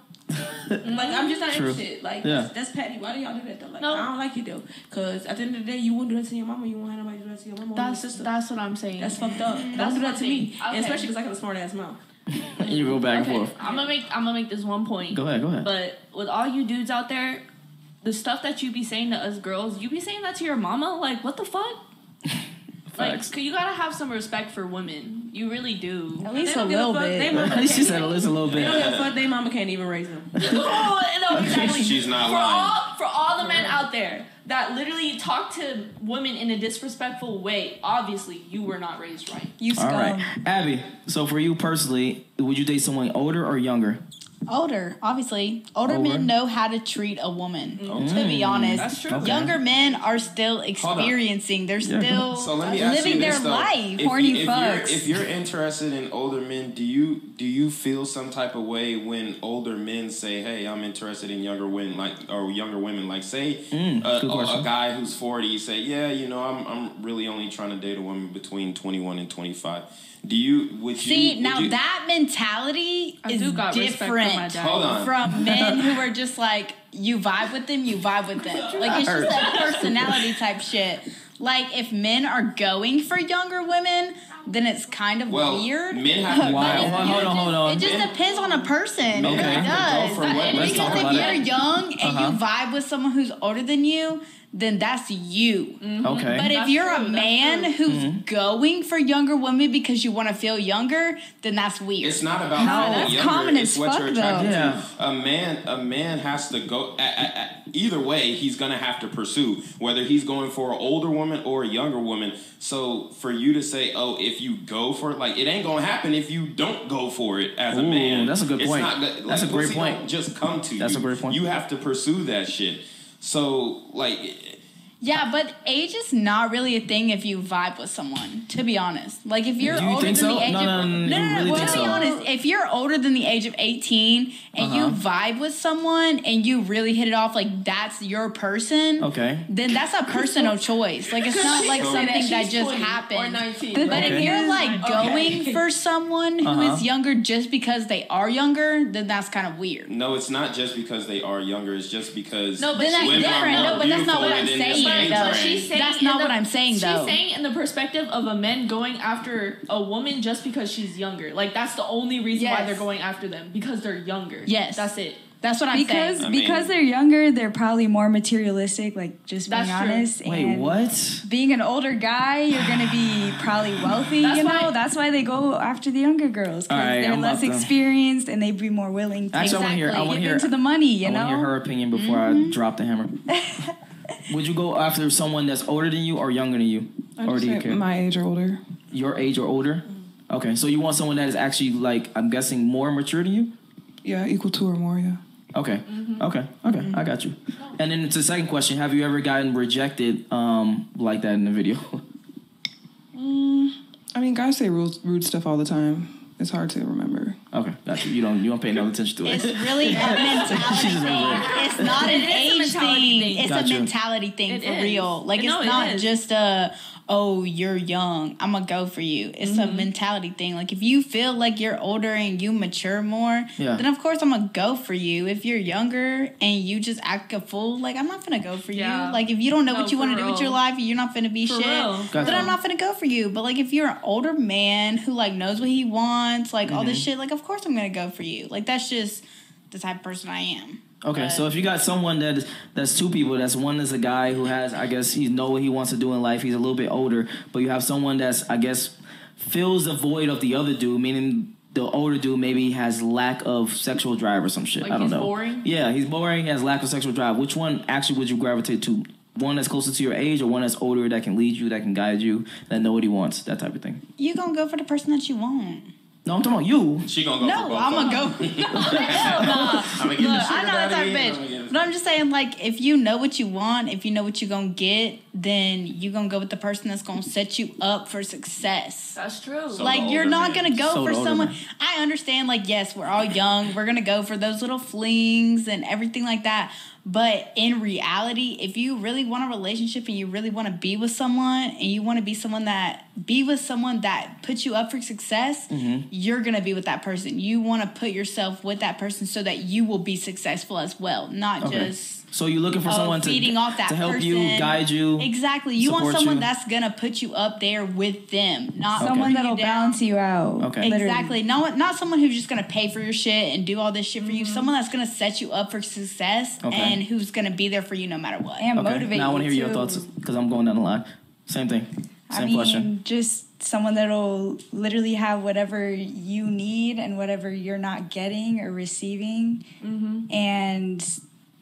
[SPEAKER 6] Like, I'm just not interested. Like, that's petty. Why do y'all do that, though? Like, I don't like you, though. Because at the end of the day, you wouldn't do that to your mama. You won't have nobody do that to your mama or your sister.
[SPEAKER 3] That's what I'm saying.
[SPEAKER 6] That's fucked up. Don't do that to me. Okay. And especially because I got a smart-ass mouth.
[SPEAKER 1] You go back and forth.
[SPEAKER 3] I'm gonna make this one point.
[SPEAKER 1] Go ahead.
[SPEAKER 3] But with all you dudes out there, the stuff that you be saying to us girls, you be saying that to your mama? Like, what the fuck? Like, you gotta have some respect for women. You really do.
[SPEAKER 5] At least a little bit.
[SPEAKER 1] She said at least a little bit.
[SPEAKER 6] They don't give a fuck. Their mama can't even raise them.
[SPEAKER 3] No, exactly.
[SPEAKER 7] She's not lying.
[SPEAKER 3] For all the men out there that literally talk to women in a disrespectful way, obviously you were not raised right.
[SPEAKER 5] You scum.
[SPEAKER 1] All right. Abby, so for you personally, would you date someone older or younger?
[SPEAKER 5] Older, obviously. Older men know how to treat a woman, to be honest.
[SPEAKER 6] That's true.
[SPEAKER 5] Younger men are still experiencing. They're still
[SPEAKER 7] So let me ask
[SPEAKER 5] living
[SPEAKER 7] you
[SPEAKER 5] their
[SPEAKER 7] this, though.
[SPEAKER 5] life. Horny fucks.
[SPEAKER 7] If you're interested in older men, do you feel some type of way when older men say, "Hey, I'm interested in younger women," like say a guy who's 40 say, "Yeah, you know, I'm really only trying to date a woman between 21 and 25."
[SPEAKER 5] That mentality is different from men who are just like, you vibe with them. Like, it's just that personality type shit. Like, if men are going for younger women, then it's kind of weird.
[SPEAKER 7] Men have to
[SPEAKER 1] hold on.
[SPEAKER 5] It just depends on a person.
[SPEAKER 7] Men
[SPEAKER 5] It
[SPEAKER 7] have to go
[SPEAKER 5] does.
[SPEAKER 7] for what?
[SPEAKER 1] Let's talk
[SPEAKER 5] Because
[SPEAKER 1] about
[SPEAKER 5] if you're young and you vibe with someone who's older than you, then that's you.
[SPEAKER 1] Okay.
[SPEAKER 5] But if you're a man who's going for younger women because you want to feel younger, then that's weird.
[SPEAKER 7] It's not about feeling younger.
[SPEAKER 5] Common
[SPEAKER 7] it's
[SPEAKER 5] as
[SPEAKER 7] what
[SPEAKER 5] fuck,
[SPEAKER 7] you're attracted
[SPEAKER 1] though.
[SPEAKER 7] to. A man has to go. Either way, he's gonna have to pursue whether he's going for an older woman or a younger woman. So for you to say, "Oh, if you go for it," like it ain't gonna happen if you don't go for it as a man.
[SPEAKER 1] That's a good point.
[SPEAKER 7] That's a great point. Just come to you.
[SPEAKER 1] That's a great point.
[SPEAKER 7] You have to pursue that shit. So, like,
[SPEAKER 5] Yeah, but age is not really a thing if you vibe with someone, to be honest. Like, if you're older than the age of... No, to be honest, if you're older than the age of 18 and you vibe with someone and you really hit it off, like, that's your person, then that's a personal choice. Like, it's not like something that just happened. Or 19. But if you're, like, going for someone who is younger just because they are younger, then that's kind of weird.
[SPEAKER 7] No, it's not just because they are younger. It's just because
[SPEAKER 5] women are more beautiful. That's not what I'm saying. That's not what I'm saying, though.
[SPEAKER 3] She's saying in the perspective of a man going after a woman just because she's younger. Like, that's the only reason why they're going after them. Because they're younger.
[SPEAKER 5] Yes.
[SPEAKER 3] That's it.
[SPEAKER 5] That's what I'm saying.
[SPEAKER 4] Because they're younger, they're probably more materialistic, like, just being honest.
[SPEAKER 1] Wait,
[SPEAKER 4] and
[SPEAKER 1] what?
[SPEAKER 4] Being an older guy, you're going to be probably wealthy, That's why they go after the younger girls. Because they're less experienced and they'd be more willing to
[SPEAKER 1] I want to hear
[SPEAKER 4] into the money,
[SPEAKER 1] I want to hear her opinion before I drop the hammer. Would you go after someone that's older than you or younger than you? Or do you care?
[SPEAKER 2] My age or older.
[SPEAKER 1] Your age or older? Okay, so you want someone that is actually, like, I'm guessing more mature than you?
[SPEAKER 2] Yeah, equal to or more, yeah.
[SPEAKER 1] Okay, okay, I got you. And then it's the second question. Have you ever gotten rejected like that in the video?
[SPEAKER 2] I mean, guys say rude stuff all the time. It's hard to remember.
[SPEAKER 1] Okay, got you. You don't pay no attention to it.
[SPEAKER 5] It's really a mentality thing. It's not an age thing. It's a mentality thing for real. Like, it's not just oh, you're young, I'm gonna go for you. It's a mentality thing. Like, if you feel like you're older and you mature more, then of course I'm gonna go for you. If you're younger and you just act a fool, like, I'm not gonna go for you. Like, if you don't know what you want to do with your life, you're not gonna be shit, then I'm not gonna go for you. But, like, if you're an older man who, like, knows what he wants, like, all this shit, like, of course I'm gonna go for you. Like, that's just the type of person I am.
[SPEAKER 1] Okay, so if you got someone that's two people, that's one is a guy who has, I guess, he know what he wants to do in life, he's a little bit older, but you have someone that's, I guess, fills the void of the other dude, meaning the older dude maybe has lack of sexual drive or some shit.
[SPEAKER 3] Like,
[SPEAKER 1] I don't know.
[SPEAKER 3] He's boring?
[SPEAKER 1] Yeah, he's boring, has lack of sexual drive. Which one actually would you gravitate to? One that's closer to your age or one that's older that can lead you, that can guide you, that know what he wants, that type of thing?
[SPEAKER 5] You gonna go for the person that you want.
[SPEAKER 1] No, I'm talking about you.
[SPEAKER 7] She gonna go for both.
[SPEAKER 5] I'm gonna go. Hell no. I'm not that type of bitch. But I'm just saying, like, if you know what you want, if you know what you're gonna get, then you gonna go with the person that's gonna set you up for success.
[SPEAKER 3] That's true.
[SPEAKER 5] So like, you're not gonna go for someone. I understand, like, yes, we're all young. We're gonna go for those little flings and everything like that. But in reality, if you really want a relationship and you really want to be with someone and you want to be with someone that puts you up for success, you're going to be with that person. You want to put yourself with that person so that you will be successful as well, not just...
[SPEAKER 1] So you're looking for someone
[SPEAKER 5] feeding off that
[SPEAKER 1] to help
[SPEAKER 5] person.
[SPEAKER 1] you, guide you.
[SPEAKER 5] Exactly. You want someone that's going to put you up there with them, not
[SPEAKER 4] someone that'll balance you out.
[SPEAKER 1] Okay.
[SPEAKER 5] Exactly. Not someone who's just going to pay for your shit and do all this shit for you. Someone that's going to set you up for success and who's going to be there for you no matter what.
[SPEAKER 4] And motivate you.
[SPEAKER 1] Now I want to hear your thoughts because I'm going down the line. Same thing. Same question.
[SPEAKER 4] Just someone that'll literally have whatever you need and whatever you're not getting or receiving. And...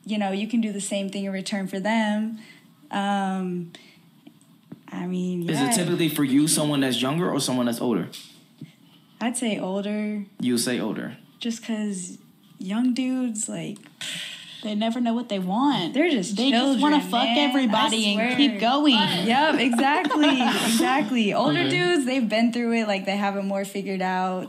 [SPEAKER 4] you know, you can do the same thing in return for them. I mean, yeah.
[SPEAKER 1] Is it typically for you someone that's younger or someone that's older?
[SPEAKER 4] I'd say older.
[SPEAKER 1] You say older.
[SPEAKER 4] Just because young dudes, like...
[SPEAKER 5] they never know what they want.
[SPEAKER 4] They're just
[SPEAKER 5] They
[SPEAKER 4] children,
[SPEAKER 5] just want to fuck everybody and keep going.
[SPEAKER 4] Yep, exactly. Exactly. Older dudes, they've been through it. Like, they have it more figured out.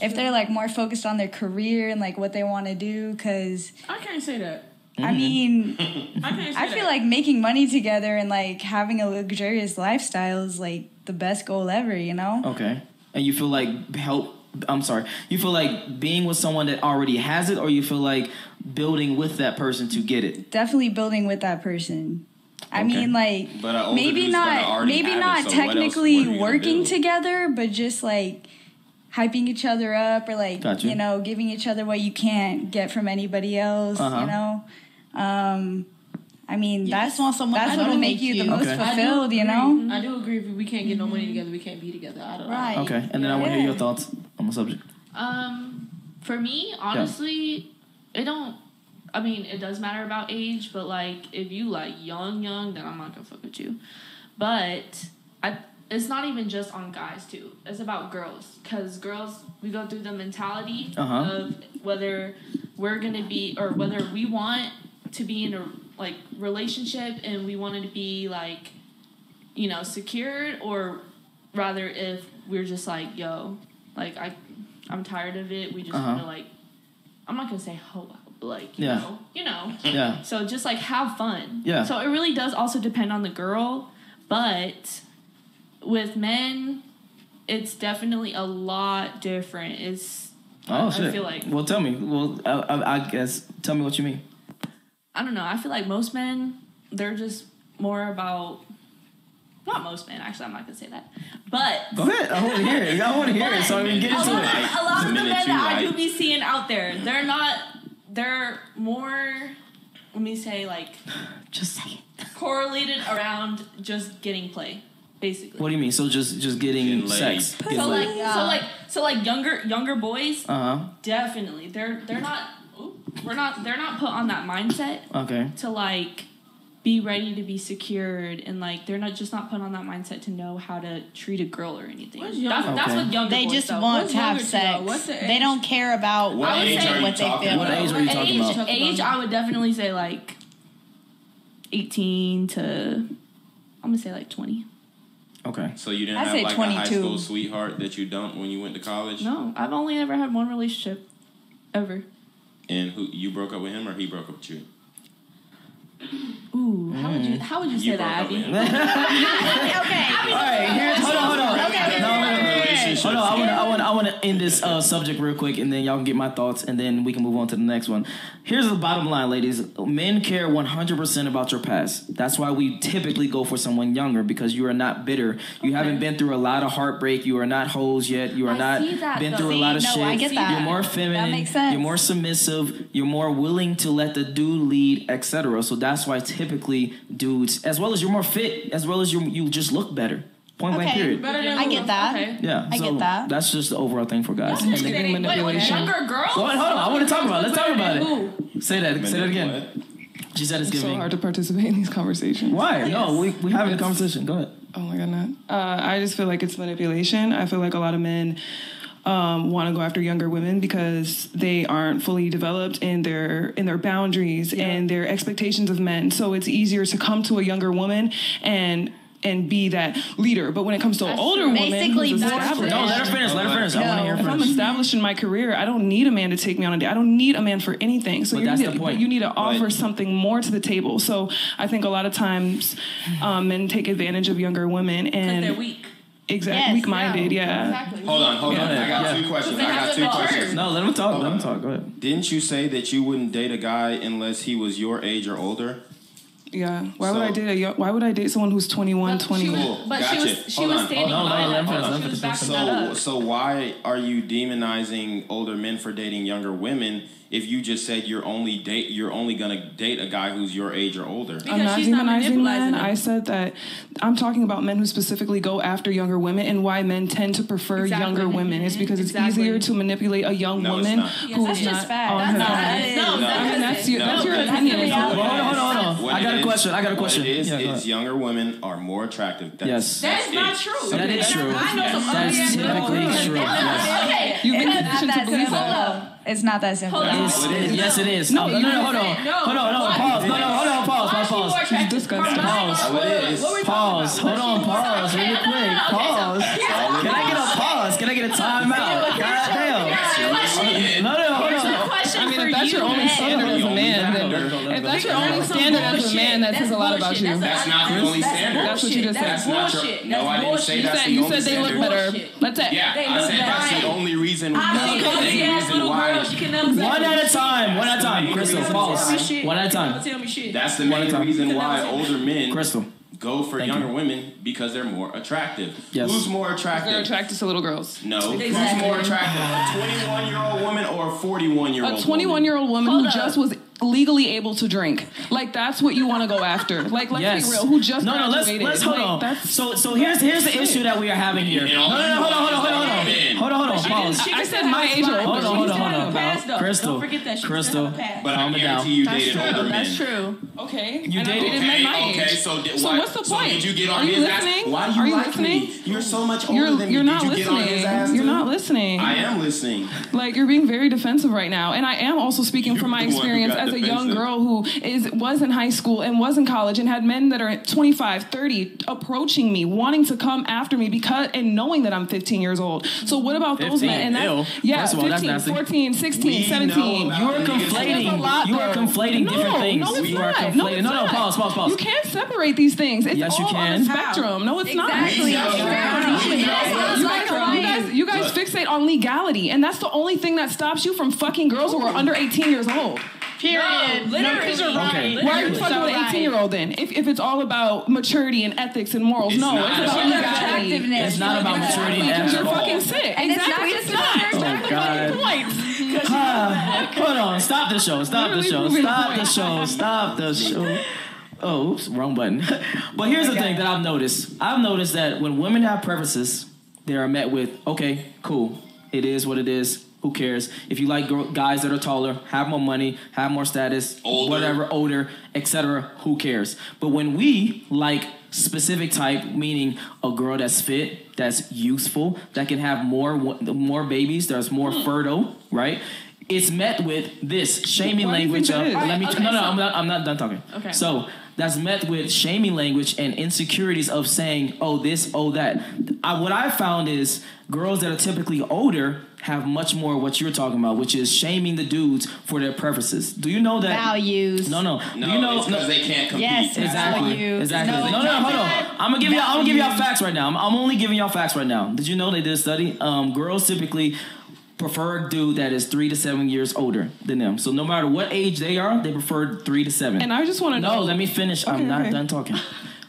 [SPEAKER 4] If they're, like, more focused on their career and, like, what they want to do, because...
[SPEAKER 6] I can't say that.
[SPEAKER 4] I mean, I feel like making money together and, like, having a luxurious lifestyle is, like, the best goal ever, you know?
[SPEAKER 1] Okay. And you feel like you feel like being with someone that already has it, or you feel like building with that person to get it?
[SPEAKER 4] Definitely building with that person. I mean, like, maybe not technically working together, but just, like, hyping each other up or, like, you know, giving each other what you can't get from anybody else, you know? I mean, that's what'll make you the most fulfilled, you know?
[SPEAKER 6] I do agree. If we can't get no money together, we can't be together.
[SPEAKER 5] Right.
[SPEAKER 1] Okay, and then I want to hear your thoughts on the subject.
[SPEAKER 3] For me, honestly, it does matter about age, but, like, if you, like, young, then I'm not gonna fuck with you. But it's not even just on guys, too. It's about girls. Because girls, we go through the mentality of whether we're gonna be, or whether we want to be in a like relationship and we wanted to be like, you know, secured, or rather if we're just like, yo, like I'm tired of it. We just want to like, I'm not gonna say like you know. Yeah. So just like have fun. Yeah. So it really does also depend on the girl, but with men, it's definitely a lot different. It's I feel like.
[SPEAKER 1] Well, tell me. Well, I guess tell me what you mean.
[SPEAKER 3] I don't know. I feel like most men, they're just more about. Not most men, actually. I'm not gonna say that. But
[SPEAKER 1] go ahead. I want to hear it. I want to hear it. So I can get into it.
[SPEAKER 3] A lot of the men that I do be seeing out there, they're not. They're more. Let me say, like,
[SPEAKER 1] just say it.
[SPEAKER 3] Correlated around just getting play, basically.
[SPEAKER 1] What do you mean? So just getting sex.
[SPEAKER 3] So like younger boys. Definitely, they're not. They're not put on that mindset.
[SPEAKER 1] Okay.
[SPEAKER 3] To like. Be ready to be secured, and like they're not put on that mindset to know how to treat a girl or anything. That's what younger
[SPEAKER 5] they
[SPEAKER 3] boys
[SPEAKER 5] just want to have sex. They don't care about
[SPEAKER 7] what age are you talking about?
[SPEAKER 1] What age are you talking about?
[SPEAKER 3] Age, I would definitely say like 18 to I'm gonna say like 20.
[SPEAKER 1] Okay.
[SPEAKER 7] So you didn't have like 22. A high school sweetheart that you dumped when you went to college?
[SPEAKER 3] No, I've only ever had one relationship, ever.
[SPEAKER 7] And who you broke up with him or he broke up with you?
[SPEAKER 3] Ooh, how would you say that, Abby?
[SPEAKER 1] Okay. All right. Hold on. I want to end this subject real quick, and then y'all can get my thoughts, and then we can move on to the next one. Here's the bottom line, ladies. Men care 100% about your past. That's why we typically go for someone younger, because you are not bitter. You haven't been through a lot of heartbreak. You are not hoes yet. You are not been through a lot of shit.
[SPEAKER 5] I get that.
[SPEAKER 1] You're more feminine.
[SPEAKER 5] That makes sense.
[SPEAKER 1] You're more submissive. You're more willing to let the dude lead, etc. So that's why typically dudes, as well as you're more fit, as well as you just look better. Point blank period.
[SPEAKER 5] I get that.
[SPEAKER 3] Okay.
[SPEAKER 1] Yeah,
[SPEAKER 5] I get that.
[SPEAKER 1] That's just the overall thing for guys.
[SPEAKER 3] Wait, younger girls?
[SPEAKER 1] Hold on, I want to talk about it. Let's talk about it. Say that again. She said it's giving.
[SPEAKER 2] So hard to participate in these conversations.
[SPEAKER 1] Why? Yes. No, we having a conversation. Go ahead.
[SPEAKER 2] Oh my god, no. I just feel like it's manipulation. I feel like a lot of men want to go after younger women because they aren't fully developed in their boundaries and their expectations of men. So it's easier to come to a younger woman and be that leader. But when it comes to an older woman who's established...
[SPEAKER 1] No, let her finish. I want to hear
[SPEAKER 2] if I'm established in my career, I don't need a man to take me on a date. I don't need a man for anything. So
[SPEAKER 1] that's the point.
[SPEAKER 2] You need to offer something more to the table. So I think a lot of times men take advantage of younger women and...
[SPEAKER 3] Because they're weak.
[SPEAKER 2] Exactly, yes, weak-minded,
[SPEAKER 3] Exactly.
[SPEAKER 7] Hold on. I got two questions.
[SPEAKER 1] No, let him talk. Go ahead.
[SPEAKER 7] Didn't you say that you wouldn't date a guy unless he was your age or older?
[SPEAKER 2] Yeah. Why would I date someone who's 21, 20?
[SPEAKER 3] She was stating
[SPEAKER 7] So why are you demonizing older men for dating younger women if you just said you're only gonna date a guy who's your age or older?
[SPEAKER 2] Because I'm not demonizing men. I said that I'm talking about men who specifically go after younger women, and why men tend to prefer younger women. It's because it's easier to manipulate a young woman who is not on her own. That's your opinion.
[SPEAKER 1] Hold on. I got a question.
[SPEAKER 7] What it is younger women are more attractive.
[SPEAKER 1] Yes.
[SPEAKER 3] That is not true.
[SPEAKER 1] That is true.
[SPEAKER 3] I know some
[SPEAKER 1] That's typically true. Yes.
[SPEAKER 2] You've been conditioned to believe that.
[SPEAKER 4] It's not that simple.
[SPEAKER 1] Yes, it is. No, hold on. Pause.
[SPEAKER 2] She's disgusting.
[SPEAKER 1] Pause. Hold on. Pause. Really quick. Pause. Can I get a pause? Can I get a timeout? God damn. No, hold on.
[SPEAKER 2] I mean, if that's your only standard as a man, if that's your only standard as a man, that says a lot about you.
[SPEAKER 7] That's not the only standard.
[SPEAKER 2] That's what you just said.
[SPEAKER 7] That's not your. No, I didn't say that's the only standard.
[SPEAKER 2] You said they look better. Let's say.
[SPEAKER 7] Yeah, I said that's the only reason.
[SPEAKER 1] Why? One at a time. Crystal, pause. One at a time.
[SPEAKER 7] That's the main reason why older men
[SPEAKER 1] Crystal
[SPEAKER 7] go for younger women, because they're more attractive.
[SPEAKER 1] Yes.
[SPEAKER 7] Who's more attractive?
[SPEAKER 2] They're attracted to little girls.
[SPEAKER 7] No. Exactly. Who's more attractive? A 21-year-old woman or a 41-year-old
[SPEAKER 2] woman? A 21-year-old woman who just was legally able to drink. Like, that's what you want to go after. Like, let's be real. Who just graduated.
[SPEAKER 1] Let's hold on. So here's the issue that we are having here. Hold on. Pause.
[SPEAKER 2] I said my age or older.
[SPEAKER 1] Hold on. Crystal.
[SPEAKER 7] But I guarantee you dated older men.
[SPEAKER 3] That's true.
[SPEAKER 2] Okay.
[SPEAKER 1] You dated
[SPEAKER 2] men my age.
[SPEAKER 7] Okay, so
[SPEAKER 2] what's the point?
[SPEAKER 7] So did you get on
[SPEAKER 2] Are you
[SPEAKER 7] his
[SPEAKER 2] listening?
[SPEAKER 7] ass? Why do
[SPEAKER 2] Are
[SPEAKER 7] you
[SPEAKER 2] you
[SPEAKER 7] like
[SPEAKER 2] listening?
[SPEAKER 7] me? You're so much older than me.
[SPEAKER 2] You're not
[SPEAKER 7] Did you get on his ass
[SPEAKER 2] listening. You're
[SPEAKER 7] too?
[SPEAKER 2] not listening.
[SPEAKER 7] I am listening.
[SPEAKER 2] Like, you're being very defensive right now. And I am also speaking from my experience as a young girl who was in high school and was in college and had men that are 25, 30 approaching me, wanting to come after me and knowing that I'm 15 years old. So what about those men? And yeah, 15, 14, 16, 17.
[SPEAKER 1] You are conflating different things.
[SPEAKER 2] No, it's
[SPEAKER 1] you
[SPEAKER 2] not.
[SPEAKER 1] are conflating. No, pause.
[SPEAKER 2] You can't separate these things. It's all on the spectrum. No, it's not. You guys fixate on legality, and that's the only thing that stops you from fucking girls who are under 18 years old.
[SPEAKER 5] Period.
[SPEAKER 2] No, literally. Okay. Why are you fucking with an 18-year-old then? If it's all about maturity and ethics and morals, it's about legality.
[SPEAKER 1] It's not about maturity and ethics.
[SPEAKER 2] You're fucking sick.
[SPEAKER 5] And
[SPEAKER 2] exactly, it's not.
[SPEAKER 1] Oh God. Hold on. Stop the show. Oh, oops, wrong button. But here's the thing that I've noticed. I've noticed that when women have preferences, they are met with, okay, cool. It is what it is. Who cares? If you like guys that are taller, have more money, have more status, older, etc., who cares? But when we like specific type, meaning a girl that's fit, that's useful, that can have more babies, that's more fertile, right? It's met with this shaming language of, I'm not done talking. Okay. So that's met with shaming language and insecurities of saying, oh, this, oh, that. What I found is girls that are typically older have much more what you're talking about, which is shaming the dudes for their preferences. Do you know that?
[SPEAKER 5] Values.
[SPEAKER 1] No.
[SPEAKER 7] Do you know it's because they can't compete.
[SPEAKER 5] Yes,
[SPEAKER 1] exactly.
[SPEAKER 5] Values.
[SPEAKER 1] Exactly. No, hold on. I'm gonna give y'all facts right now. I'm only giving y'all facts right now. Did you know they did a study? Girls typically prefer a dude that is 3 to 7 years older than them. So no matter what age they are, they prefer 3 to 7.
[SPEAKER 2] And I just want to know.
[SPEAKER 1] No, let me finish. I'm not done talking.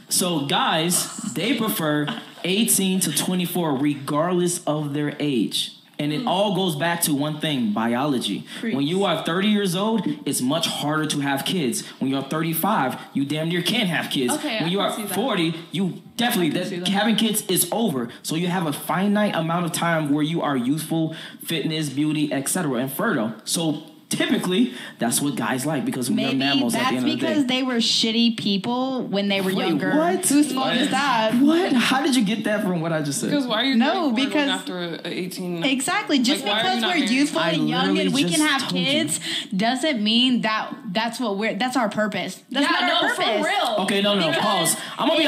[SPEAKER 1] So guys, they prefer 18 to 24 regardless of their age. And it all goes back to one thing, biology. When you are 30 years old, it's much harder to have kids. When you're 35, you damn near can't have kids.
[SPEAKER 3] Okay,
[SPEAKER 1] when you are 40, you definitely, having kids is over. So you have a finite amount of time where you are youthful, fitness, beauty, etc., and fertile. So typically, that's what guys like because we're mammals at the end of the day.
[SPEAKER 5] Maybe that's because they were shitty people when they were younger.
[SPEAKER 1] What?
[SPEAKER 5] Whose fault is that?
[SPEAKER 1] What? How did you get that from what I just said?
[SPEAKER 2] Because why are you going after an 18?
[SPEAKER 5] Exactly. Just because we're youthful and young and we can have kids doesn't mean that's our purpose. That's not our purpose.
[SPEAKER 3] For real.
[SPEAKER 1] Okay, no. Pause. I'm gonna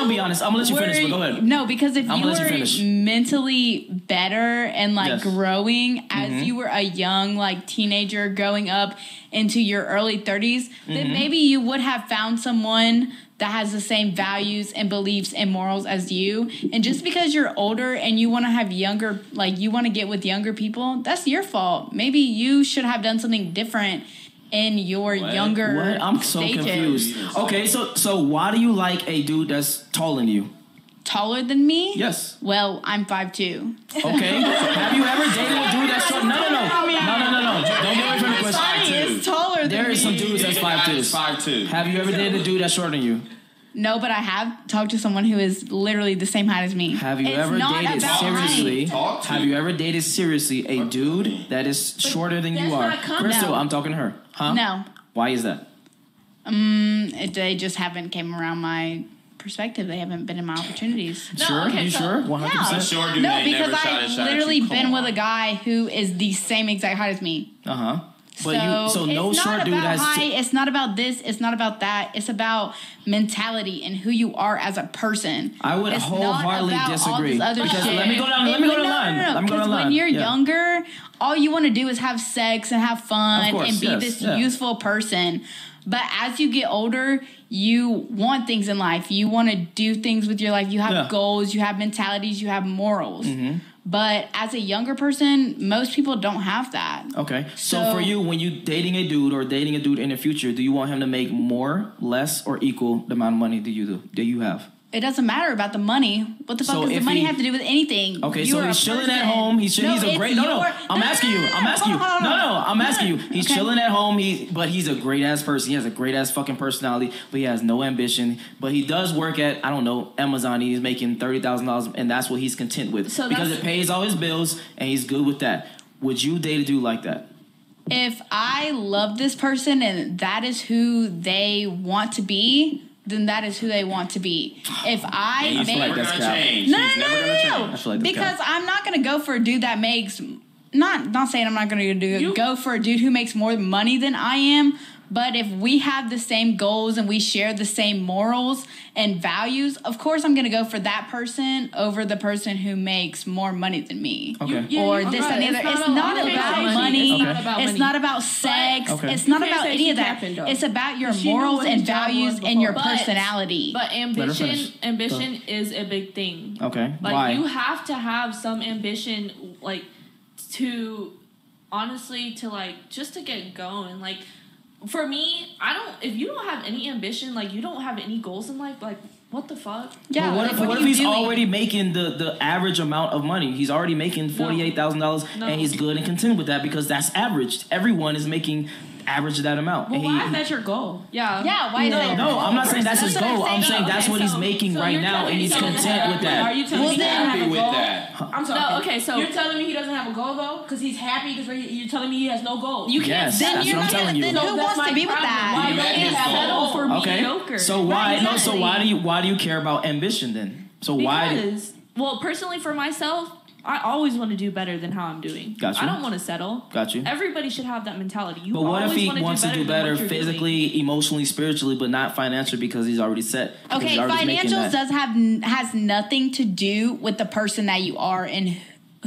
[SPEAKER 1] be honest. I'm gonna let you finish, but go ahead.
[SPEAKER 5] No, because if you were mentally better and growing as you were a young teenager going up into your early 30s, then maybe you would have found someone that has the same values and beliefs and morals as you. And just because you're older and you want to have younger, you want to get with younger people, that's your fault. Maybe you should have done something different in your younger
[SPEAKER 1] What? I'm so
[SPEAKER 5] stages.
[SPEAKER 1] confused. Okay, so why do you like a dude that's taller than you?
[SPEAKER 5] Taller than me?
[SPEAKER 1] Yes.
[SPEAKER 5] Well, I'm 5'2".
[SPEAKER 1] Okay. Have you ever dated a dude that's short? No. Don't get away from the question.
[SPEAKER 5] Sonny is taller than me.
[SPEAKER 1] There is some dudes that's 5'2". Have you ever dated a dude that's shorter than you?
[SPEAKER 5] No, but I have talked to someone who is literally the same height as me.
[SPEAKER 1] Have you ever dated seriously? Have you ever dated seriously a dude that is shorter than you are? Crystal, no. I'm talking to her. Huh?
[SPEAKER 5] No.
[SPEAKER 1] Why is that?
[SPEAKER 5] They just haven't came around my perspective. They haven't been in my opportunities.
[SPEAKER 1] Sure? You sure? 100%?
[SPEAKER 5] No, because I've literally been with a guy who is the same exact height as me.
[SPEAKER 1] Uh-huh. But so no short dude has
[SPEAKER 5] height. It's not about this. It's not about that. It's about mentality and who you are as a person.
[SPEAKER 1] I would wholeheartedly disagree.
[SPEAKER 5] Let me go down
[SPEAKER 1] the line.
[SPEAKER 5] Because when you're younger, all you want to do is have sex and have fun and be this useful person. But as you get older, you want things in life. You want to do things with your life. You have goals. You have mentalities. You have morals. Mm-hmm. But as a younger person, most people don't have that.
[SPEAKER 1] Okay. So for you, when you dating a dude in the future, do you want him to make more, less, or equal the amount of money that you have?
[SPEAKER 5] It doesn't matter about the money. What the fuck does the money have to do with anything?
[SPEAKER 1] Okay, so he's chilling at home. He's a great. I'm asking you. I'm asking you. He's chilling at home. But he's a great ass person. He has a great ass fucking personality. But he has no ambition. But he does work at Amazon. He's making $30,000, and that's what he's content with because it pays all his bills, and he's good with that. Would you date a dude like that?
[SPEAKER 5] If I love this person and that is who they want to be, then that is who they want to be. If I
[SPEAKER 7] feel like that's change.
[SPEAKER 5] No. Because I'm not going to go for a dude that makes not saying I'm not going to go for a dude who makes more money than I am, but if we have the same goals and we share the same morals and values, of course I'm going to go for that person over the person who makes more money than me.
[SPEAKER 1] Okay.
[SPEAKER 5] Or this and the other. It's not about money. It's not about sex. It's not about any of that. It's about your morals and values and your personality.
[SPEAKER 3] But ambition is a big thing.
[SPEAKER 1] Okay.
[SPEAKER 3] Like,
[SPEAKER 1] why?
[SPEAKER 3] you have to have some ambition, like, to honestly, to like, just to get going. Like, for me, if you don't have any ambition, like, you don't have any goals in life, like, what the fuck?
[SPEAKER 1] Yeah. But what if he's already making the average amount of money? He's already making $48,000 and he's good and content with that because that's average. Everyone is making average that amount.
[SPEAKER 6] Well, why is that your goal?
[SPEAKER 5] Yeah, why is that?
[SPEAKER 1] No, I'm not saying that's his goal. I'm saying that's what he's making right now, and he's content with that.
[SPEAKER 6] Are you telling me he's happy with that?
[SPEAKER 3] I'm sorry. No, okay, so
[SPEAKER 6] you're telling me he doesn't have a goal though, because he's happy. Because you're telling me he has no goal.
[SPEAKER 5] You can't.
[SPEAKER 1] Yes,
[SPEAKER 5] then
[SPEAKER 1] that's
[SPEAKER 5] you're
[SPEAKER 1] what I'm
[SPEAKER 5] not
[SPEAKER 1] telling you.
[SPEAKER 5] Then who wants to be with that?
[SPEAKER 3] Why you settle for mediocre?
[SPEAKER 1] So why? No. So why do you care about ambition then? So
[SPEAKER 3] because, well, personally for myself, I always want to do better than how I'm doing.
[SPEAKER 1] Got you.
[SPEAKER 3] I don't want to settle.
[SPEAKER 1] Got you.
[SPEAKER 3] Everybody should have that mentality.
[SPEAKER 1] But what if he wants to do better physically, emotionally, spiritually, but not financially because he's already set?
[SPEAKER 5] Okay, financials has nothing to do with the person that you are and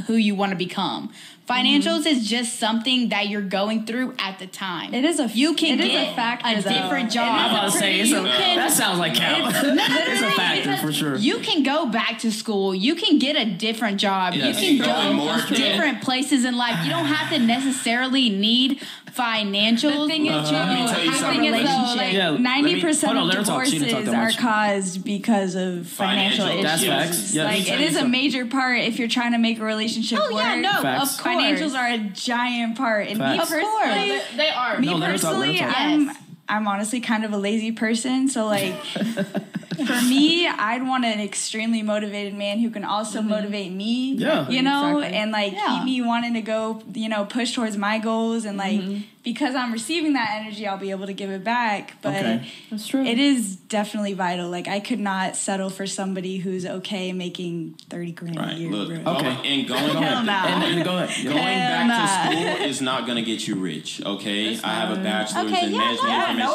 [SPEAKER 5] who you want to become. Financials is just something that you're going through at the time.
[SPEAKER 4] It is a
[SPEAKER 5] get a different job.
[SPEAKER 1] I'm about to say that sounds like cap. It's a factor for sure.
[SPEAKER 5] You can go back to school. You can get a different job. Yes. You can go different places in life. You don't have to necessarily need financials.
[SPEAKER 4] The thing is, having a relationship. 90% of divorces are caused because of financial issues.
[SPEAKER 1] That's facts. Yes.
[SPEAKER 4] Like, it is a major part if you're trying to make a relationship work.
[SPEAKER 5] Yeah, no,
[SPEAKER 1] facts.
[SPEAKER 5] of course.
[SPEAKER 4] Financials are a giant part. And me personally,
[SPEAKER 3] they are.
[SPEAKER 4] Me personally, I'm honestly kind of a lazy person. So, like, for me, I'd want an extremely motivated man who can also motivate me.
[SPEAKER 1] Yeah.
[SPEAKER 4] You know, and like keep me wanting to go, push towards my goals. And like, because I'm receiving that energy, I'll be able to give it back. But
[SPEAKER 2] that's true.
[SPEAKER 4] It is definitely vital. Like, I could not settle for somebody who's okay making $30,000 a year.
[SPEAKER 7] Look,
[SPEAKER 4] and
[SPEAKER 7] going back to school is not going to get you rich, okay? I have a bachelor's in management information.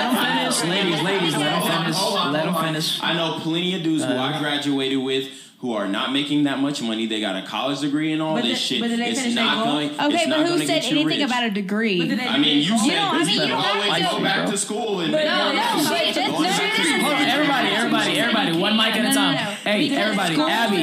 [SPEAKER 1] Let him finish. Ladies, let him finish.
[SPEAKER 7] I know plenty of dudes who I graduated with who are not making that much money. They got a college degree and all this shit.
[SPEAKER 6] But
[SPEAKER 7] it's not going.
[SPEAKER 5] Okay, but who said anything about a degree?
[SPEAKER 7] I mean, you said you don't always go back to school and
[SPEAKER 1] everybody, one mic at a time. Hey, everybody,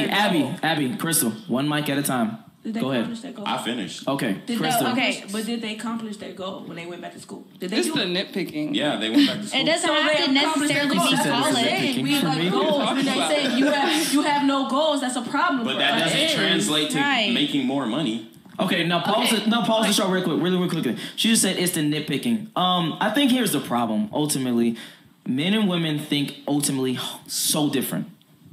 [SPEAKER 1] Abby, Crystal, one mic at a time. Go ahead.
[SPEAKER 7] I finished.
[SPEAKER 1] Okay, Crystal.
[SPEAKER 6] But did they accomplish their goal when they went back to school? Did they
[SPEAKER 2] It's the nitpicking.
[SPEAKER 7] Yeah, they went back to school.
[SPEAKER 5] It doesn't have to necessarily be college.
[SPEAKER 6] We have like goals. When they say you have no goals, that's a problem.
[SPEAKER 7] But that doesn't translate to making more money.
[SPEAKER 1] Okay, now pause the show really quickly. She just said it's the nitpicking. I think here's the problem. Ultimately, men and women think ultimately so different.